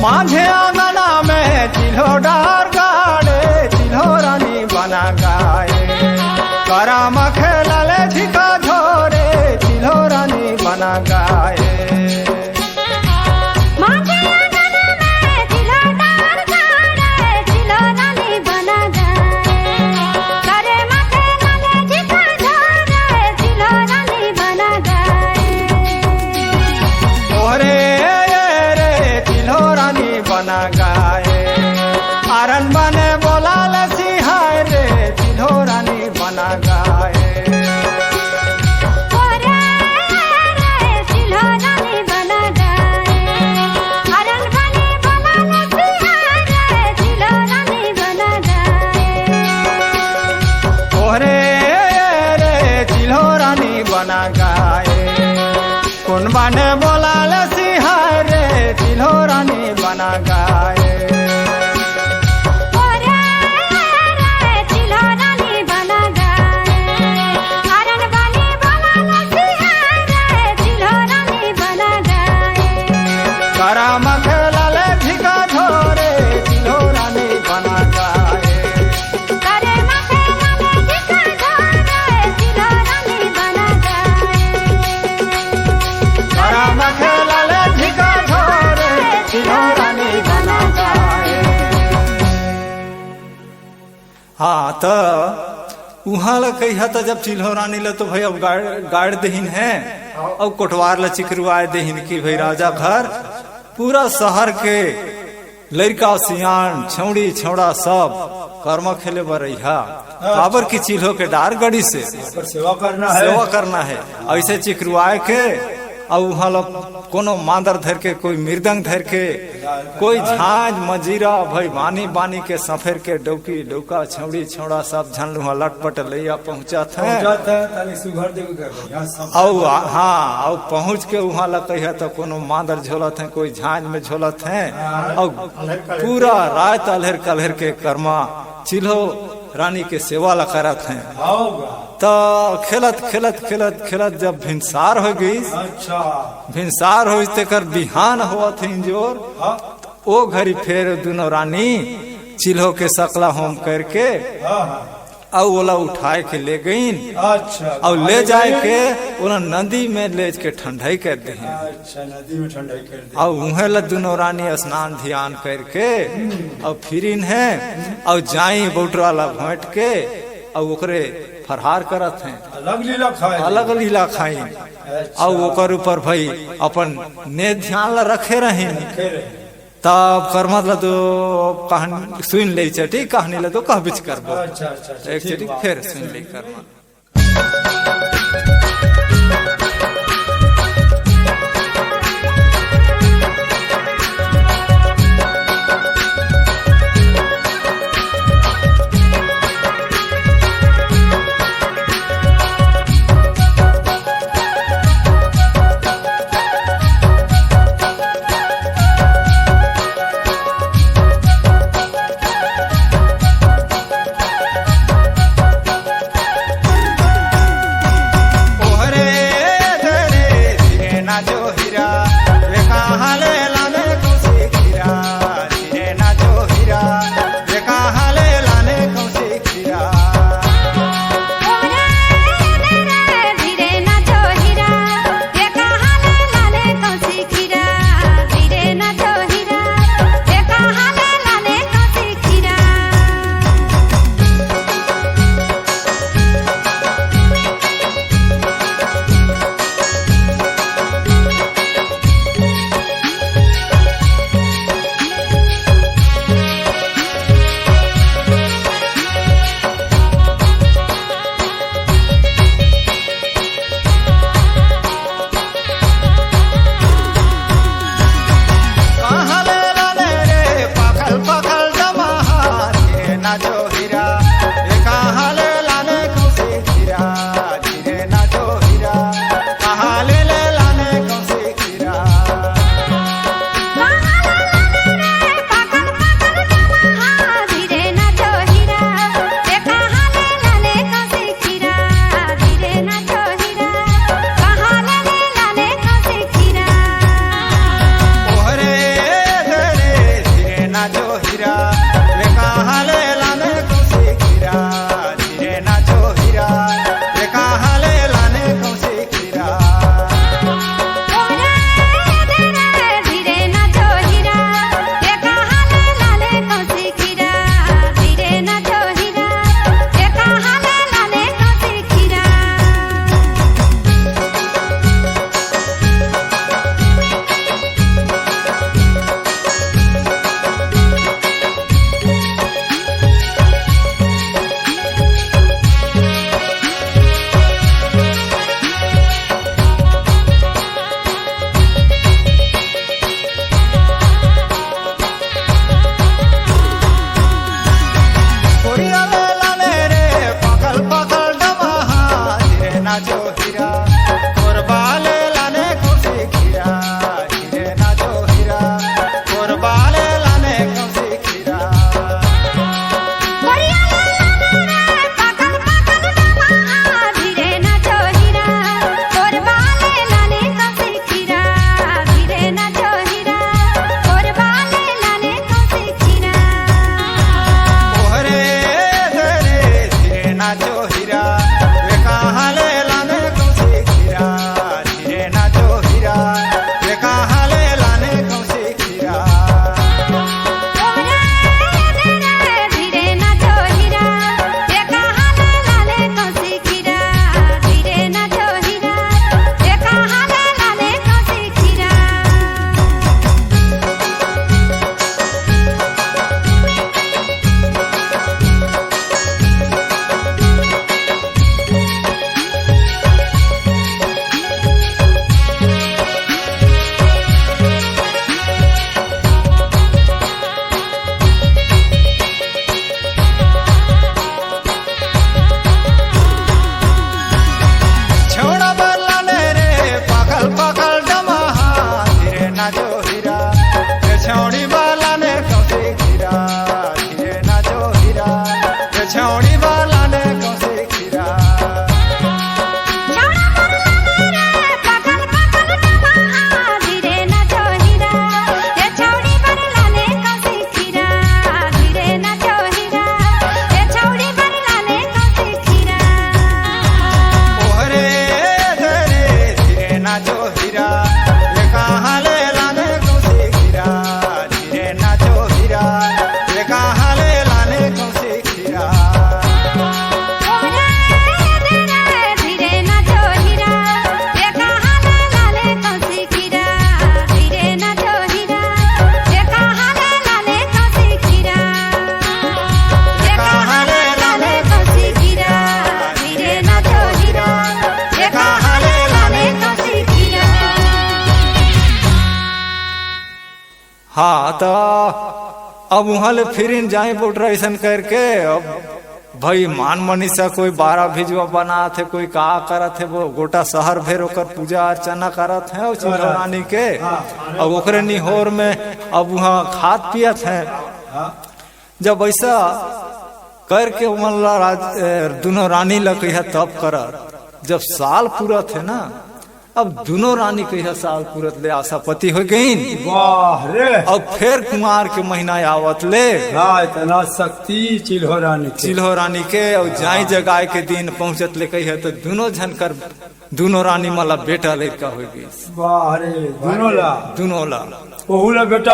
माझे आंगना में चिल्हो डार गाड़े चिल्हो रानी बना गाए करम खेलले झिका झोरे चिल्हो रानी बना गाए माथे आंगन में चिल्हो डार गाड़े चिल्हो रानी बना गए करे माथे लाले झिका झोरे चिल्हो रानी बना गए ओरे रे चिल्हो रानी बना गाए आरन बने बोला लसी हाय रे चिल्हो रानी बना गाए ओरे रे चिल्हो रानी बना गए आरन बने बोला लसी हाय रे चिल्हो रानी बना गए ओरे रे चिल्हो रानी बना गाए कौन बने बोला लसी हाय रे चिल्हो रानी बना गाए ओरे रे चिल्हो रानी बना गए आरन बने बोला लसी हाय रे चिल्हो रानी बना गए करम खेलले झिका झोरे चिल्हो रानी बना गाए करे माथे लाले झिका झोरे चिल्हो रानी बना गए करम खेलले झिका झोरे चिल्हो रानी बना गाए हाँ तो उहाँ ला कही तो जब चिल्हो रानी ला तो भाई अब गाड़ दहीन है अब कोटवार ला चिकरुआए दहीन की भाई राजा घर पूरा शहर के लड़का सियान छौड़ी छौड़ा सब कर्म खेले बरैहा बाबर की चिल्हो के डार गड़ी से पर सेवा करना है। सेवा करना है ऐसे चिकरुआए के और वहाँ लोग कोनो मांदर धर के कोई मृदंग धर के कोई झांझ मजीरा भाई बानी बानी के सफेर के डौकी डौका छौड़ी छौड़ा सब झन वहाँ लटपट लैया पहुँचा थे जाता है ताली सुघर देव कर यहाँ सब और हाँ और पहुँच के वहाँ लग है तो कोनो मांदर झोलत है कोई झांझ में झोलत है और पूरा रात अलहर कलहर के कर्मा चिल्हो रानी के सेवा ला करत हैं आओगा। तो खेलत खेलत खेलत खेलत जब भिनसार हो गई अच्छा भिनसार हो तेकर बिहान हुआ थे इंजोर हाँ ओ घड़ी फेर दोनों रानी चिल्हो के सकला होम करके हाँ हाँ और ओला उठाए के ले गईन अच्छा और ले जाए के ओला नदी में ले के ठंडाई कर दे अच्छा नदी में ठंडाई कर दे। और उहे ला दोनों रानी स्नान ध्यान करके और फिरिन है और जाई बौटरा ला भेंट के और ओकरे फरहार करत हैं अलग लीला खाए अलग लीला खाई और ओकर ऊपर भाई अपन ने ध्यान ला रखे रहे खेले। तब कर मतलब तो कहानी सुन ले चटी कहानी ला तो कह बिच करबो अच्छा अच्छा अच्छा, एक ठीक चटी बात। फिर सुन ले करना रे कहाँ ले लाने कौसी खीरा धीरे नाचो हीरा रे कहाँ ले लाने कौसी खीरा धीरे नाचो हीरा ये कहाँ ले लाले कौसी खीरा धीरे नाचो हीरा ये कहाँ ले लाले कौसी खीरा कोरिया ले लाने रे पकल पकल डमहा धीरे नाचो हीरा कोरबा ले लाने कौसी खीरा धीरे नाचो हीरा कोरबा ले लाने कौसी खीरा कोरिया ले लाने रे पकल पकल डमहा धीरे नाचो हीरा कोरबा ले लाने कौसी खीरा धीरे नाचो हीरा कोरबा ले लाने कौसी खीरा ओहरे धरे धीरे नाचो हीरा रे कहाँ ले लाने कौसी खीरा धीरे नाचो हीरा रे कहाँ ले लाने कौसी खीरा धीरे नाचो हीरा ये कहाँ ले लाले कौसी खीरा धीरे नाचो हीरा ये कहाँ ले लाले कौसी खीरा छोड़ा बलाने रे पकल पकल डमहा धीरे नाचो हीरा रे छौड़ी बलाने कौसी खीरा धीरे नाचो हीरा रे छौड़ी बलाने कौसी खीरा छौड़ा बरलाने रे पकल पकल डमहा धीरे नाचो हीरा ये छौड़ी बरलाने कौसी खीरा धीरे नाचो हीरा ये छौड़ी बरलाने कौसी खीरा ओहरे धरे धीरे नाचो हीरा रे कहाँ ले लाने कौसी खीरा धीरे नाचो हीरा रे कहाँ ले लाने कौसी खीरा धीरे नाचो हीरा ये कहाँ ले लाले कौसी खीरा धीरे नाचो हीरा ये कहाँ ले लाले कौसी खीरा ये कहाँ ले लाले कौसी खीरा धीरे नाचो हीरा ये कहाँ ले लाले कौसी खीरा हाँ तो अब वहाँ ले फिर जाए बोल ऐसा करके अब भाई मान मनीषा कोई 12 भिजवा बना थे कोई का करत है वो गोटा शहर भेर ओकर पूजा अर्चना करत है चिल्हो रानी के अब ओकरे निहोर में अब वहाँ खात पियत है जब ऐसा करके मन दोनों रानी लग तब करत जब साल पूरा थे ना अब दोनों रानी कहिया साल पूरत ले आशापति हो गई वाह रे अब फिर कुमार के महीना आवत ले हाँ इतना शक्ति चिल्हो रानी के। चिल्हो रानी के और जाई जगाए के दिन पहुंचत ले कही है तो दोनों झनकर दोनों रानी मला बेटा लड़का हो गई वाह रे दोनों ला वहू ला बेटा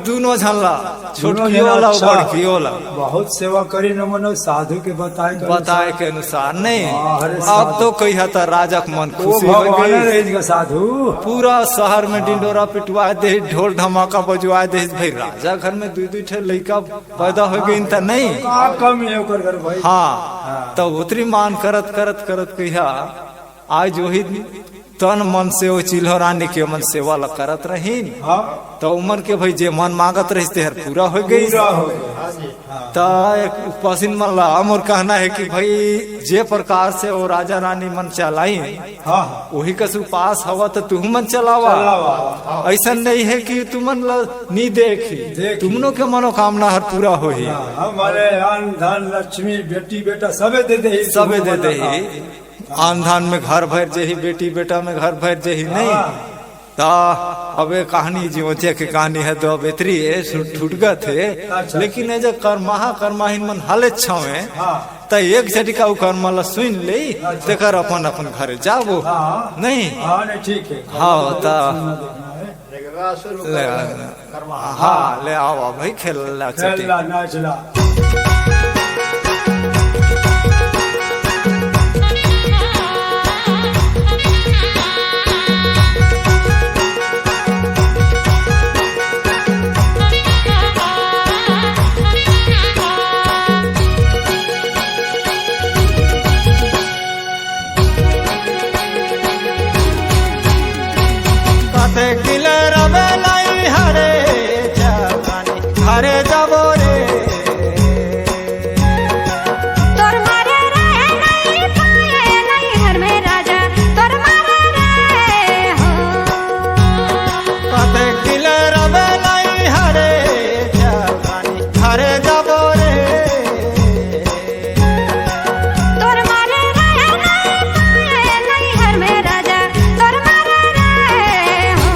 दोनों झनला छोटकी दोनों वाला अच्छा। बड़की वाला बहुत सेवा करी न मनो साधु के बताए के अनुसार नहीं वाह रे अब साधु। तो कही था राजा के मन वो खुशी हो भगवान गई रहेगा साधु पूरा शहर में डिंडोरा पिटवा दे ढोल धमाका बजवा दे भाई राजा घर में दू ठे लड़का पैदा हो गई त नहीं का कमी है ओकर घर भाई हाँ तो उतरी मान करत करत करत कहिया आज वही तन मन से वो चिल्हो रानी के मन सेवा ला करत रही हाँ तो उमर के भाई जे मन मांगत रही हर पूरा हो गई पूरा हो गया तो एक पसीन मन ला और कहना है कि भाई जे प्रकार से वो राजा रानी मन चलाई हाँ वही का पास हवा तो तुम मन चलावा ऐसा नहीं है कि तुमन ला नी देखी तुमनों के मनोकामना हर पूरा हो ही हमारे अन्न धन लक्ष्मी बेटी बेटा सबे दे दे सबे दे दे ही आन धान में घर भर जही बेटी बेटा में घर भर जही नहीं ता अब ये कहानी जीवतिया की कहानी है तो अब इतरी है छूट गए थे। लेकिन जो कर्माहीन मन हाले छावे तो एक झटिका कर्माला सुन ले तेकर अपन अपन घरे जाबो नहीं। हाँ नहीं ठीक है। हाँ ता हाँ ले आओ भाई खेल चला ना चला। हरे जाबो रे तोर मारे रहे नहीं पाए नहीं हर में राजा तोर मारे रहे हो कते किले रबे नहीं हरे जानी हरे जाबो रे तोर मारे रहे नहीं पाए नहीं हर में राजा तोर मारे रहे हो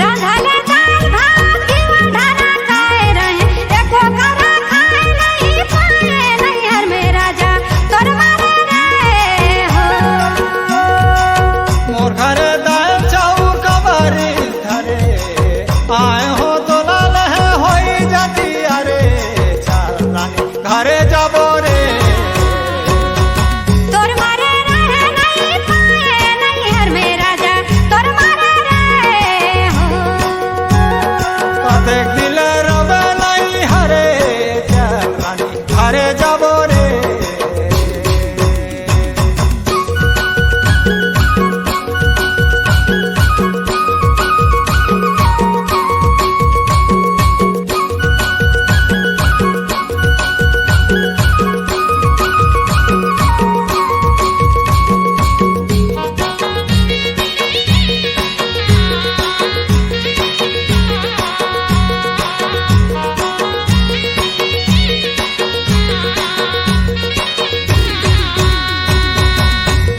राधाले दाल भात घी ढारा खाए रहे एको करा खाए नहीं पाए नहीं हर में राजा तोर मारे रहे हो मोर घरे दाल चाउर कबारी धरे आए हो तो लाल है होई जाती अरे चार रानी घरे जाबो रे तोर मारे रहे नहीं पाए नहीं हर में राजा तोर मारे रहे हो कते किले रबे नहीं हरे चार रानी घरे जाबो रे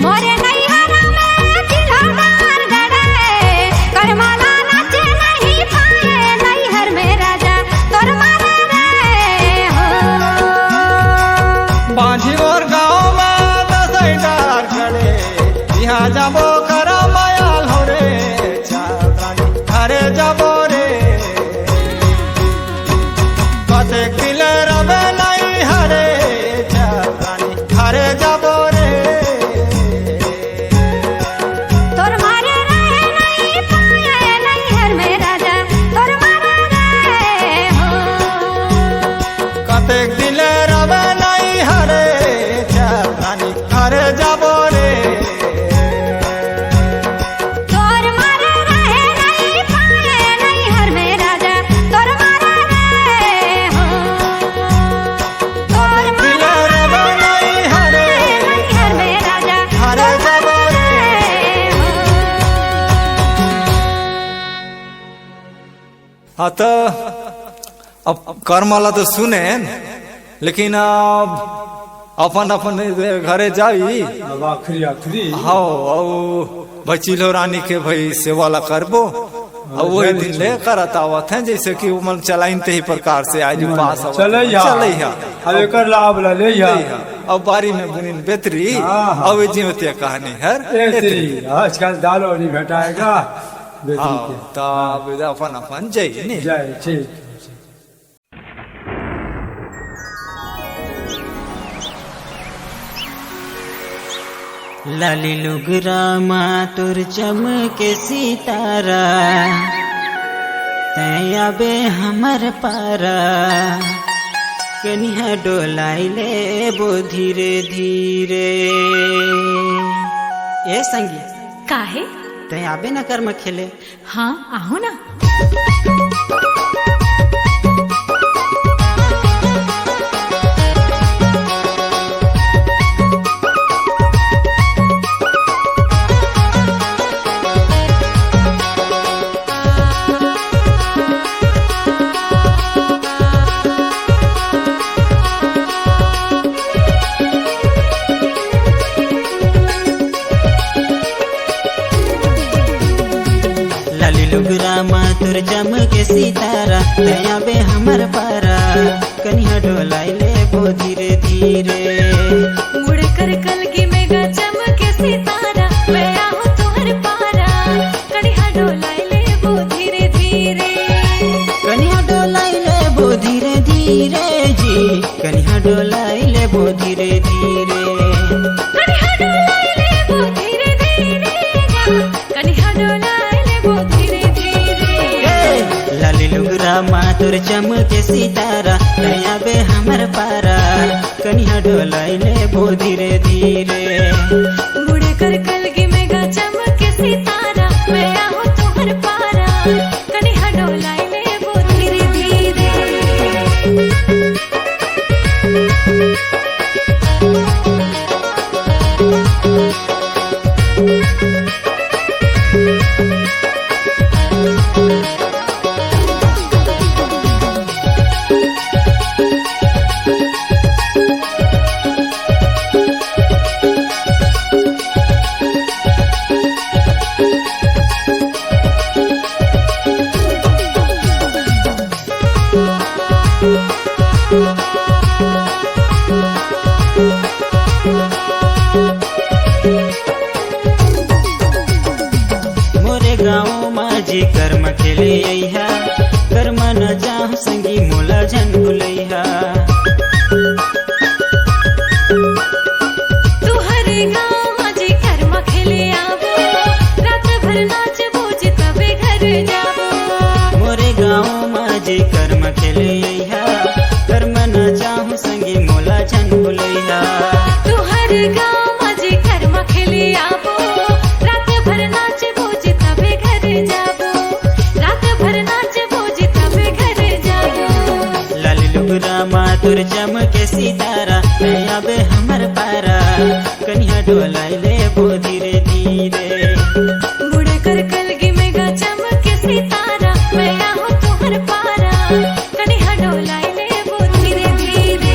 मोरे नैहरा में तिलहदार गड़े करमाला नाचे नहीं पाए नैहर में राजा तोर मारे रहे हो बांझी मोर गाँव में दसई डार खड़े यहाँ जाबो करा मायाल हो रे चार रानी घरे जाबो रे कते किले रबे नहीं हरे चार रानी घरे जाबो रे तोर मारे रहे नहीं पाए नैहर में राजा तोर मारे रहे हो कते किले रबे नहीं हरे चार रानी घरे जाबो रे तोर मारे रहे नहीं पाए नैहर में राजा तोर मारे रहे हो तोर किले रबे नहीं हरे नैहर में राजा घरे जाबो रे हाँ तो अब कर्माला तो सुने लेकिन अब अपन अपन घरे जाई अब आखिरी आखिरी हाँ भाई चिलो रानी के भाई सेवाला करबो और वही दिन ले करत आवत है जैसे कि उमन चलाइन ते ही प्रकार से आज पास चलैया अब एकर लाभ ला ले या अब बारी में बुनिन बेतरी हाँ। अब जीवते कहानी हर एतरी आजकल दाल और नहीं भेटाएगा बेटी हाँ के तब अपन अपन जय नहीं जय ठीक। लाली लुगरा मातुर चमके सितारा तैया बे हमर पारा कनिया डोलाइले बो धीरे धीरे। ए संगी काहे ते आबे न कर्म खेले। हाँ आओ ना। लुगरामा तुर चमके सितारा दया बे हमर पारा कन्या डोलाई ले बो धीरे धीरे। मुड़ कर कलगी में गा चमके सितारा मैं आहूं तुहर पारा कन्या डोलाई ले वो धीरे धीरे। कन्या डोलाई ले बो धीरे धीरे जी कन्या डोलाई ले बो धीरे धीरे। कन्या डोलाई ले वो धीरे धीरे कन्या डोलाई ले वो धीरे धीरे। लाली लुगरामा तुर चमके सितारा दया बे हमर पारा कन्या डोलाई ले बो धीरे धीरे। मुड़ कर कलगी में गा चमके सितारा मैं आहूं तुहर पारा कन्या डोलाई ले वो धीरे धीरे। मोरे गाँव माझी कर्म खेले अइहा कर्म न जाहु संगी मोला जन भुलैहा। तुहरे गाँव माझे कर्म खेले आवो रात भर नाच बोझ तबे घर जावो। मोरे गाँव माझी कर्म खेले अइहा कर्म न जाहु संगी मोला जन भुलैहा। तुहरे गाँव माझे कर्म खेले आवो रात भर नाच बोझ तबे घर जावो। रात भर नाच बोझ तबे घर जावो। लाली लुगरामा तुर चमके सितारा दया बे हमर पारा कन्या डोलाई ले बो धीरे धीरे। मुड़ कर कलगी में गा चमके सितारा मैं आहूं तुहर पारा कन्या डोलाई ले वो धीरे धीरे।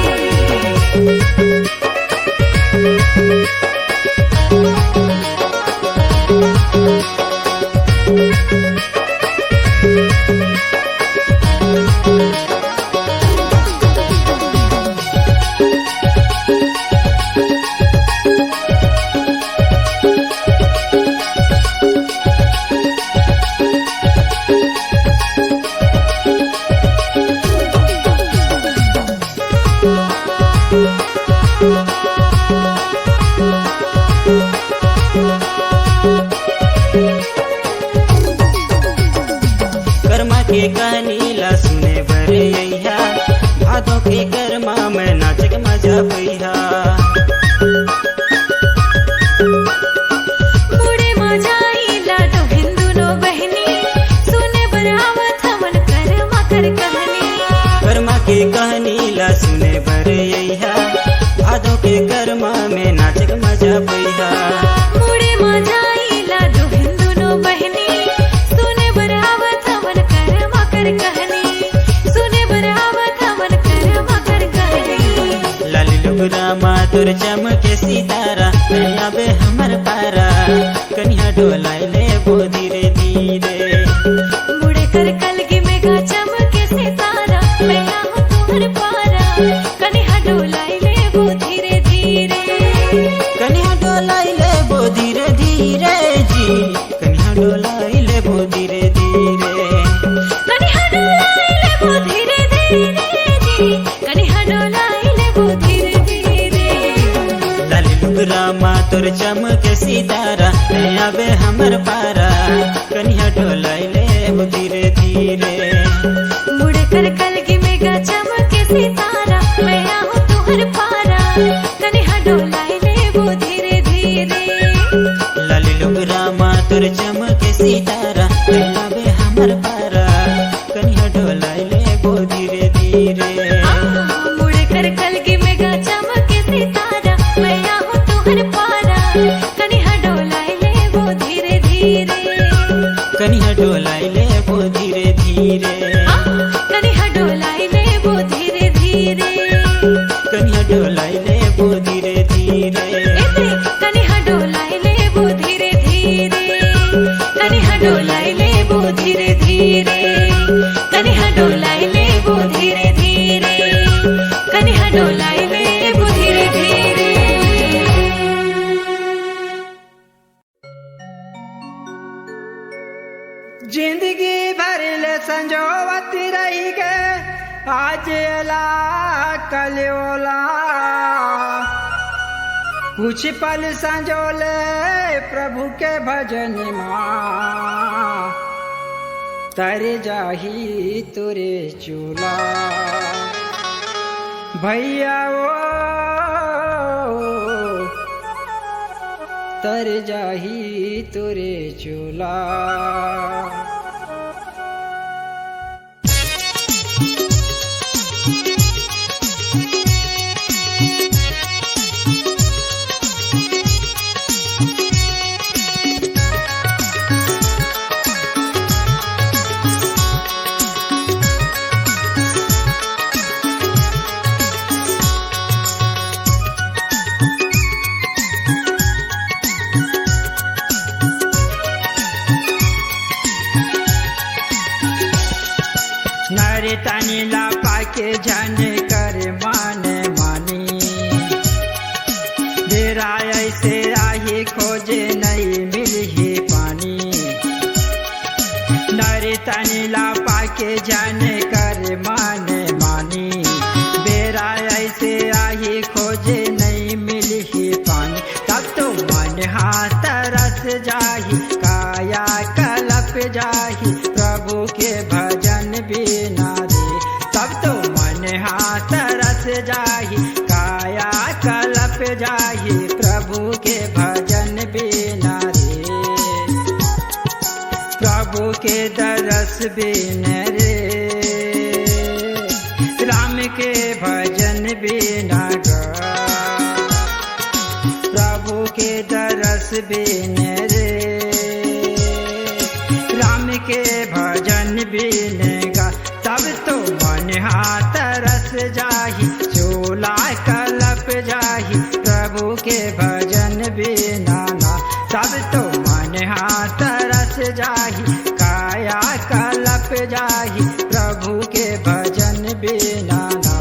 कर्मा के कहानी ला सुने बरे अइहा भादों के कर्मा में नाच के मजा पैहा। बूढ़े मजाई लाडो हिंदू नो बहनी सुने बरावत हमन कर्मा कर कहानी। कर्मा के कहानी ला सुने बरे अइहा भादों के कर्मा में नाच के मजा पैहा। बूढ़े मजाई लाडो हिंदू नो बहनी सुने बरावत हमन कर्मा कर कहानी। सुने बरावत हमन कर्मा कर कहानी। लाली लुगरामा तुर चमके सितारा दया बे हमर पारा कन्या डोलाई ले बो धीरे धीरे। मुड़ कर कलगी में गा चमके सितारा मैं आहूं तुहर पारा कन्या डोलाई ले वो धीरे धीरे। कन्या डोलाई ले बो धीरे धीरे जी कन्या डोलाई ले बो धीरे धीरे। कन्या डोलाई ले वो धीरे धीरे जी कन्या डोलाई ले वो धीरे धीरे। लाली लुगरामा तुर चमके सितारा दया बे हमर पारा कन्या डोलाई ले बो धीरे धीरे। मुड़ कर कलगी में गा चमके सितारा मैं आहूं तुहर पारा कन्या डोलाई ले वो धीरे धीरे। लाली लुगरामा तुर चमके आज एला कल ओला कुछ पल संजोले प्रभु के भजन माँ तर जाही तुरे चूला भैया ओ तर जाही तुरे चूला। नरे तानी ला पाके जाने कर माने मानी डेरा ऐसे राही खोजे नहीं मिली पानी। नरे तानी ला पाके जाने कर माने मानी बेरा ऐसे राही खोजे नहीं मिली पानी। तब तो मन हाथ रस जाही काया कलप जाही प्रभु के भजन बिना रे। तब तो मन हाथ रस जाही काया कलप जाही प्रभु के भजन बिना रे। प्रभु के दरस बिन रे राम के भजन बिना गा। प्रभु के दरस बिन रे राम के भजन बिनेगा। तब तो मन हाथ रस जाही चोला कलप जाही प्रभु के भजन बिना ना। तब तो मन हाथ रस जाही काया कलप जाही प्रभु के भजन बिना ना।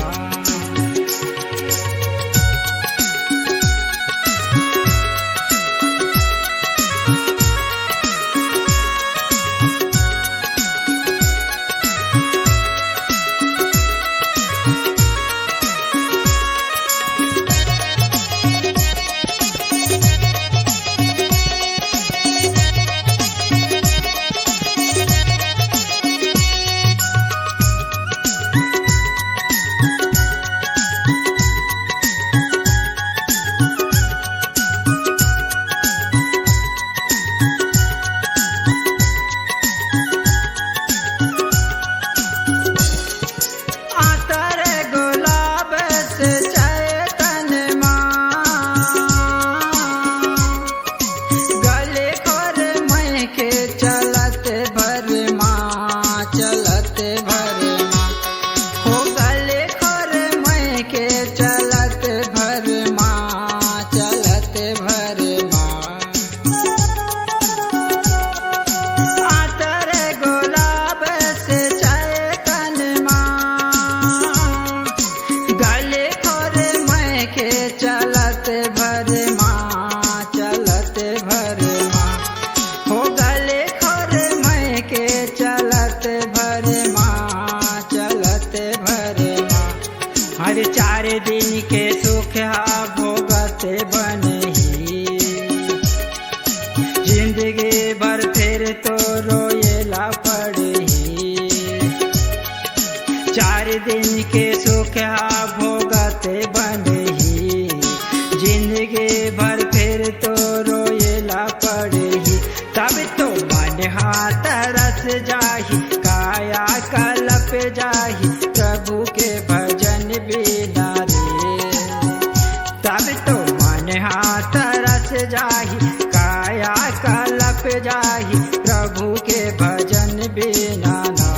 हर 4 दिन के सुख भोगत बनही जिंदगी भर फिर तो रोएला पड़ही। 4 दिन के सुख भोगत बनही जिंदगी भर फिर तो रोएला पड़ही। तब तो मन हाथ रस जाही काया कलप जाही प्रभु के भजन बिना रे। तब तो मन हाथ रस जाही काया कलप जाही प्रभु के भजन बिना ना।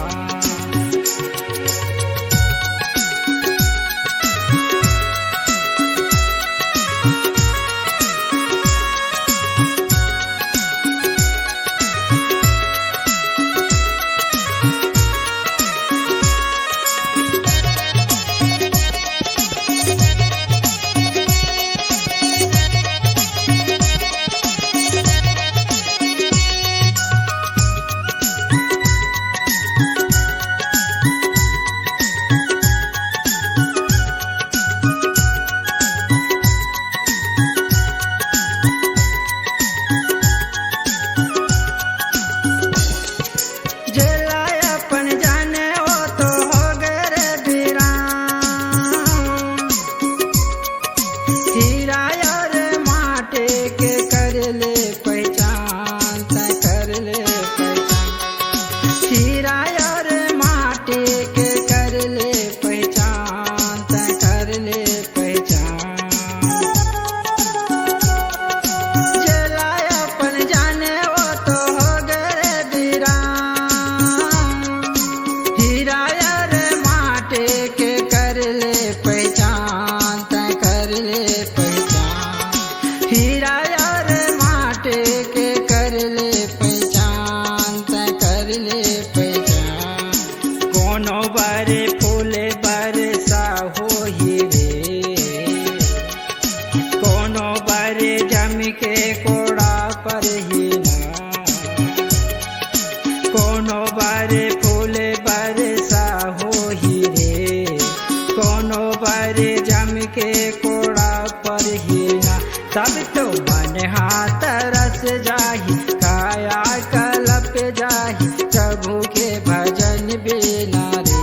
गोबर जम के कोड़ा पर हीना तब तो मन हाथ रस जाही काया कलप जाही प्रभु के भजन बिना रे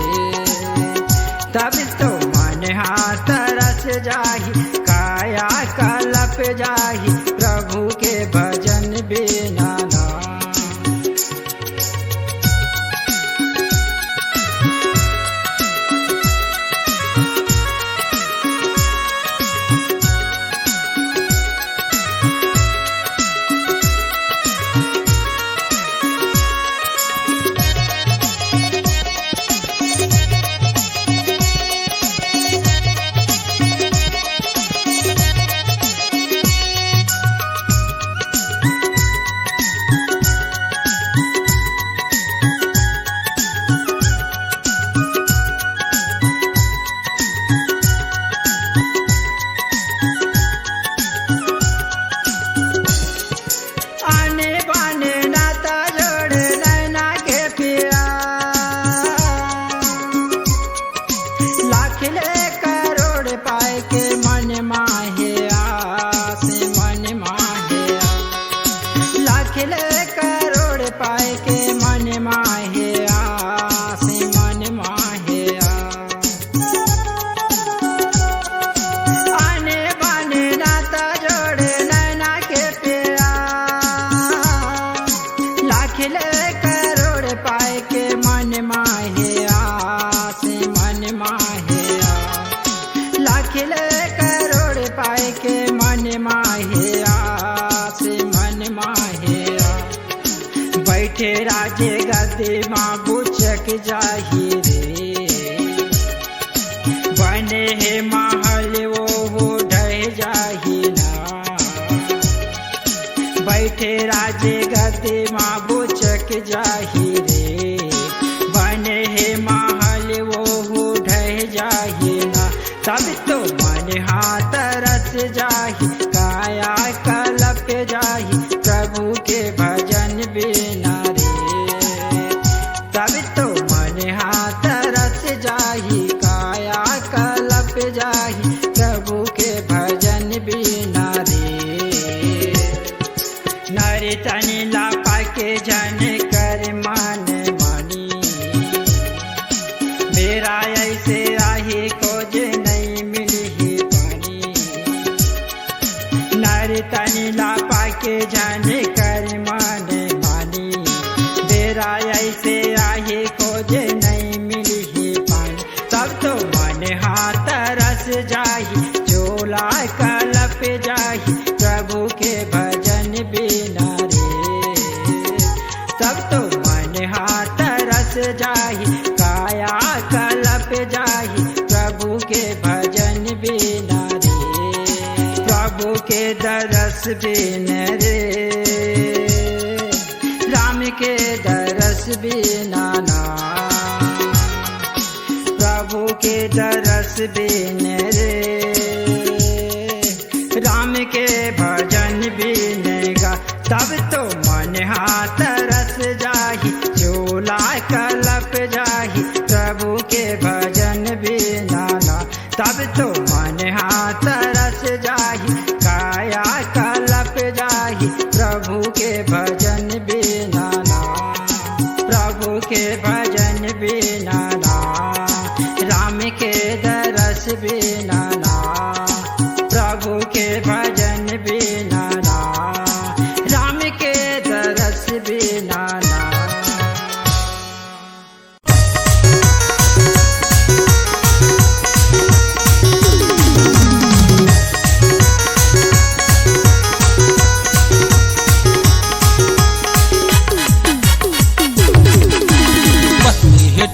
तब तो मन हाथ रस जाही काया कलप जाही प्रभु के भजन बिना ना। बैठे राजे गद्दे माँ बुचक जाही रे बने हे महल वो ढह जाही ना बैठे राजे गद्दे माँ बुचक जाही रे बने हे महल वो ढह जाही ना तब तो मन हाथ रस जाही काया कलप जाही प्रभु के भजन बिना तब तो मन हाथ रस जाही काया कलप जाही प्रभु के भजन बिना रे नर तनि लापा के जन कर मान मानी मेरा ऐसे राही खोज नहीं मिली पानी नर तनि लापा के जन कर मान मानी मेरा ऐसे आही खोज नहीं मिली पानी तब तो मन हाथ रस जाही चोला कलप जाही प्रभु के भजन बिना रे तब तो मन हाथ रस जाही काया कलप जाही प्रभु के भजन बिना रे प्रभु के दरस बिना रे राम के दरस बिना ना प्रभु के दरस बिना रे राम के भजन बिनेगा तब तो मन हाथ रस जाही चोला कलप जाही प्रभु के भजन बिना ना तब तो मन हाथ रस जाही काया कलप जाही प्रभु के भजन बिना ना प्रभु के भजन बिना ना राम के दरस बिना ना प्रभु के भजन बिना ना राम के दरस बिना ना।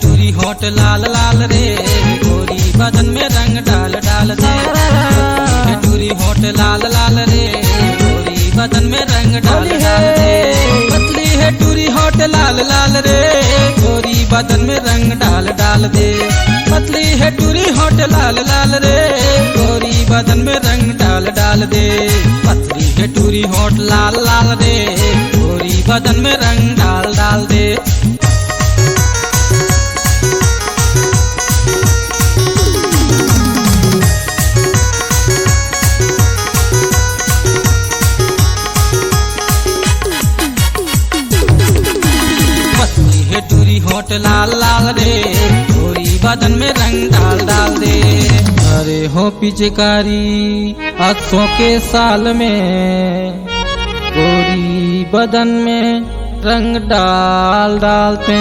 टूरी होट लाल लाल रे गोरी बदन में रंग डाल डाल दे टूरी होट लाल लाल रे गोरी बदन में रंग डाल डाल दे पतली है टूरी होट लाल लाल रे गोरी बदन में रंग डाल डाल दे पतली है टूरी होट लाल लाल रे गोरी बदन में रंग डाल डाल दे पतली है टूरी होट लाल लाल रे गोरी बदन में रंग डाल डाल दे। लाल लाल रे गोरी बदन में रंग डाल डाल दे। अरे हो पिचकारी अक्सों के साल में गोरी बदन में रंग डाल डालते।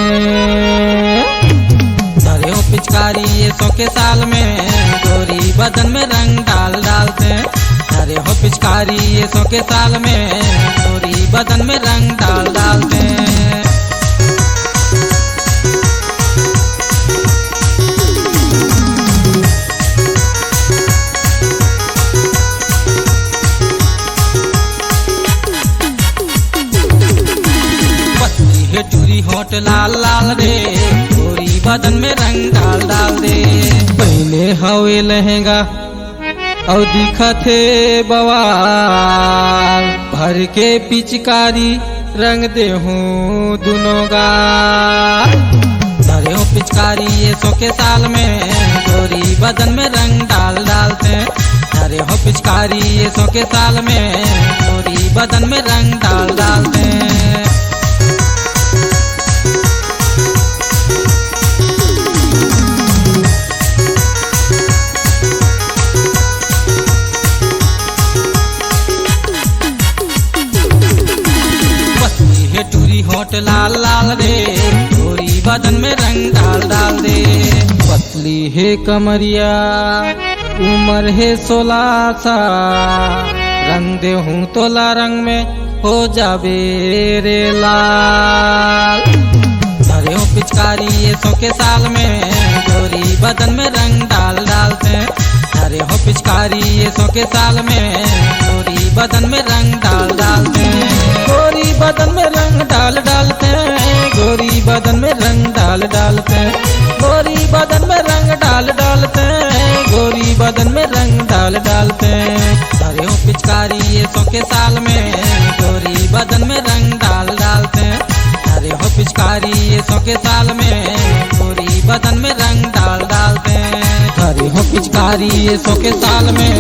अरे हो पिचकारी ये सौ के साल में गोरी बदन में रंग डाल डालते। अरे हो पिचकारी ये सौ के साल में गोरी बदन में रंग डाल डालते। टूरी होट लाल लाल रे गोरी बदन में रंग डाल डाल दे। पहले हवे लहंगा और दिखथे बवाल भर के पिचकारी रंग दे हूँ दोनों गाल। धरे हो पिचकारी ये सौ के साल में गोरी बदन में रंग डाल डालते। धरे हो पिचकारी ये सौ के साल में गोरी बदन में रंग डाल डालते। टूरी होट लाल लाल रे गोरी बदन में रंग डाल डाल दे। पतली है कमरिया उम्र है 16 सा रंग दे हूँ तोला रंग में हो जाबे रे लाल। धरे हो पिचकारी ये सौ के साल में गोरी बदन में रंग डाल डालते। धरे हो पिचकारी ये सौ के साल में गोरी बदन में रंग डाल डालते। गोरी बदन में रंग डाल डालते। गोरी बदन में रंग डाल डालते। गोरी बदन में रंग डाल डालते। गोरी बदन में रंग डाल डालते। धरे हो पिचकारी ये सौ के साल में गोरी बदन में रंग डाल डालते। धरे हो पिचकारी ये सौ के साल में गोरी बदन में रंग डाल डालते। धरे हो पिचकारी ये सौ के साल में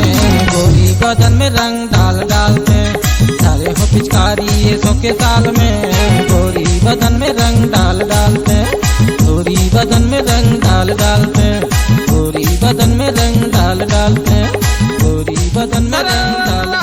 गोरी बदन में रंग डाल डालते। धरे हो पिचकारी ये सौ के साल में गोरी बदन में रंग डाल डालते। गोरी बदन में रंग डाल डालते। गोरी बदन में रंग डाल डालते। गोरी बदन में रंग डाल डालते।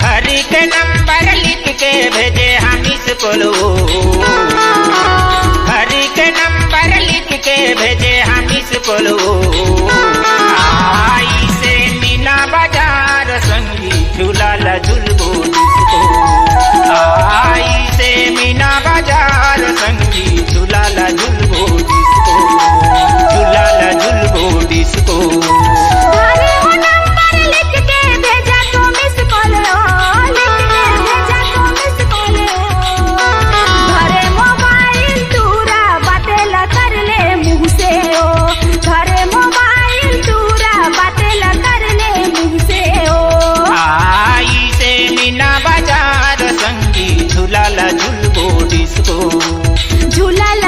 हरी के नंबर लिख के भेजे हम इसको आई से मीना बाजार संगी झूला झुलबो डिस्को। आई से मीना बाजार संगी झूला झुलबो डिस्को। झूला झुलबो डिस्को। झूला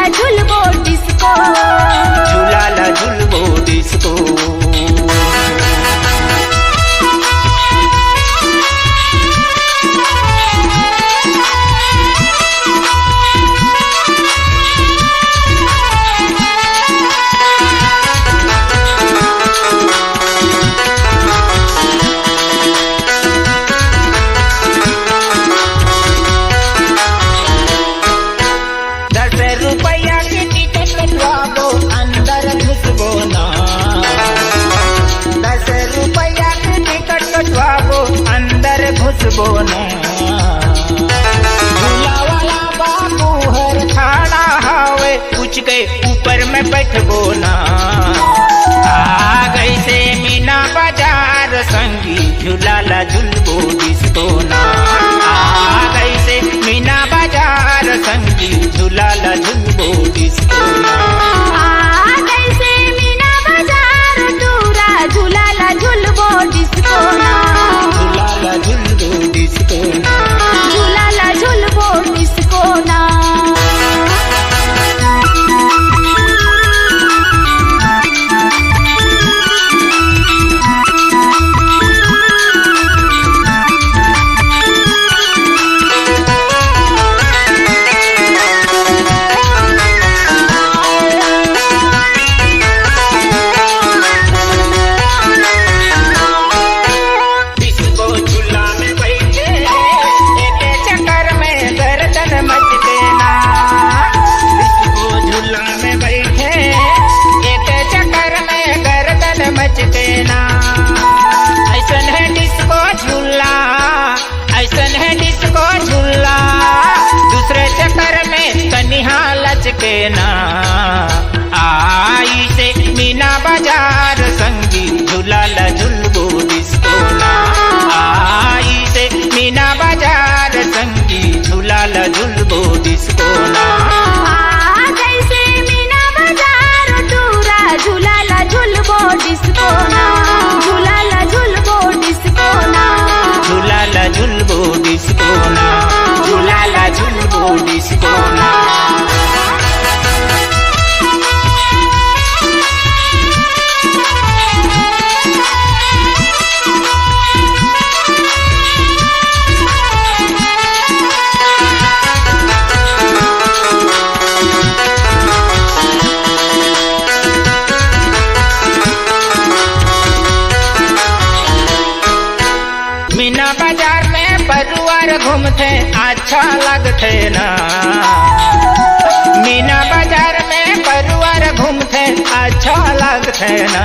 झुलबो डिस्को। झूला झुलबो डिस्को। बोना झूला वाला बाबू हर खाना हावे कुछ के ऊपर में बैठबो ना। आ गई से मीना बाजार संगी झूला झुलबो डिस्को ना। आ गई से मीना बाजार संगी झूला झुलबो डिस्को ना। आ गई से मीना बाजार दूरा झूला झुलबो डिस्को। डिस्को ना। जैसे मीना बाजार टूरा झूलाला झुलबो डिस्को ना, झूलाला झुलबो डिस्को ना, झूलाला झुलबो डिस्को ना, झूलाला झुलबो डिस्को ना। मीना बाजार में परिवार घूमते अच्छा लगते ना। मीना बाजार में परिवार घूमते अच्छा लगते ना।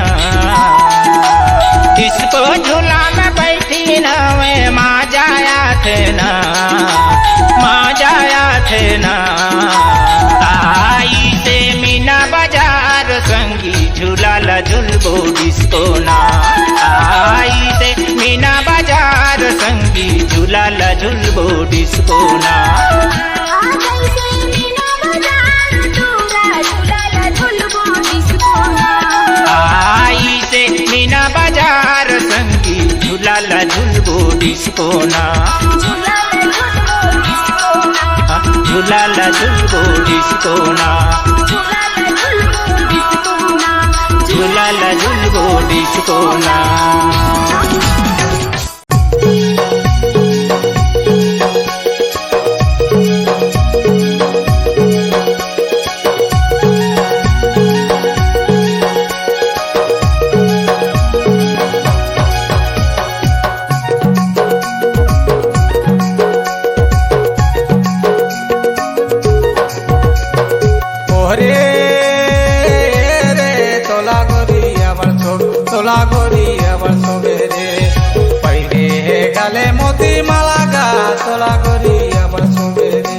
डिस्को झूला में बैठी ना वे माँ जाया थे ना, माँ जाया थे ना। आई से मीना बाजार संगी झूला झुलबो डिस्को ना। आई से मीना बाजार संगी झूला झुलबो डिस्को ना। जैसे मीना बाजार टूरा झूलाला झुलबो डिस्को ना। आई से मीना बाजार संगी झूला झुलबो डिस्को ना। झूला झुलबो डिस्को ना, झूला झुलबो डिस्को ना। तोला गोरी अबर सोबेरे पहले गले मोती माला गा तोला गोरी अबर सोबेरे।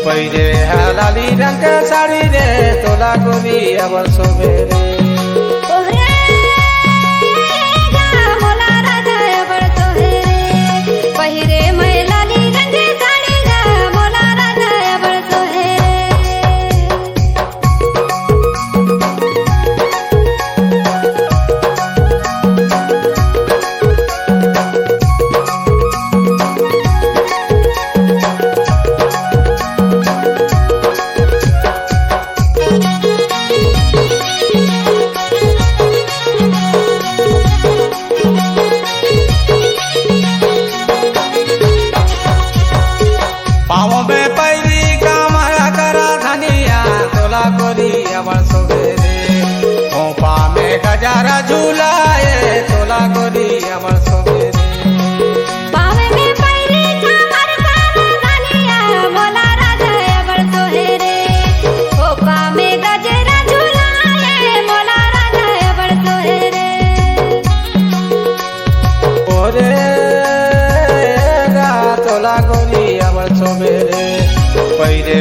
पहले लाली रंग के साड़ी रे तोला गोरी अबर सोबेरे। गजारा झूलाए तोला गोरी अबर सोबेरे। पावे में पहले झामर कान धनिया बोला राजा अबर सोहेरे। खोपा में गजरा झूलाए बोला राजा अबर सोहेरे। ओरे गा तोला गोरी अबर सोबेरे पहले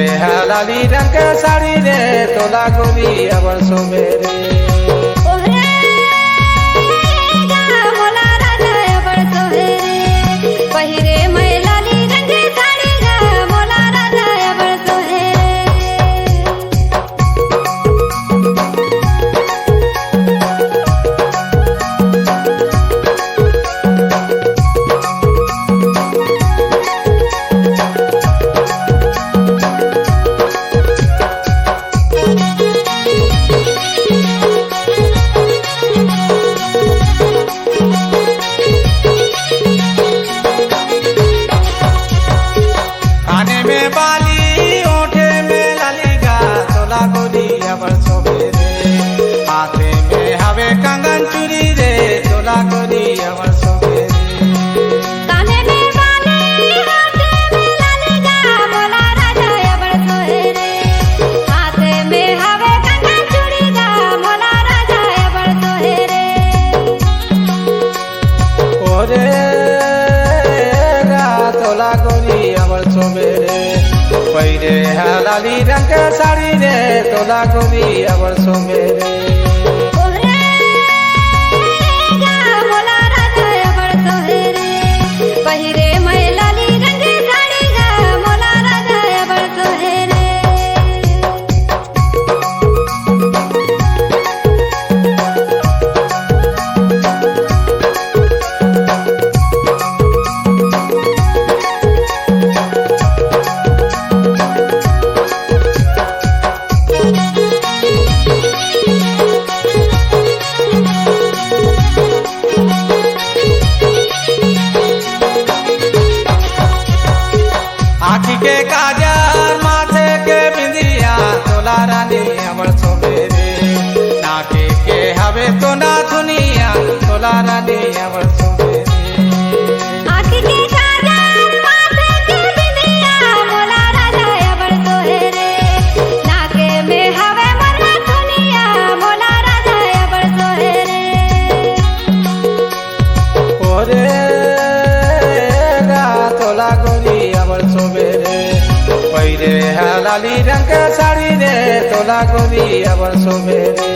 लाली रंग के साड़ी रे तोला गोरी अबर सोबेरे। तोला गोरी अबर सोमेरे ओरे गा मोला राजा अबर सोहेरे पहिरे मैं लाली रंग साड़ी गा मोला राजा अबर सोहेरे आँखी के काजर माथे के बिंदिया तोला रानी अबर सोमेरे नाके के हवे तो ना दुनिया तोला रानी अबर सोमेरे आँखी के काजल माथे के बिंदिया मोला राजा अबर सोहेरे नाके में हवे मरना दुनिया मोला राजा अबर सोहेरे ओरे गा तोला गोरी अबर सोमेरे पहिरे है लाली रंग के साड़ी रे तोला गोरी अबर सोमेरे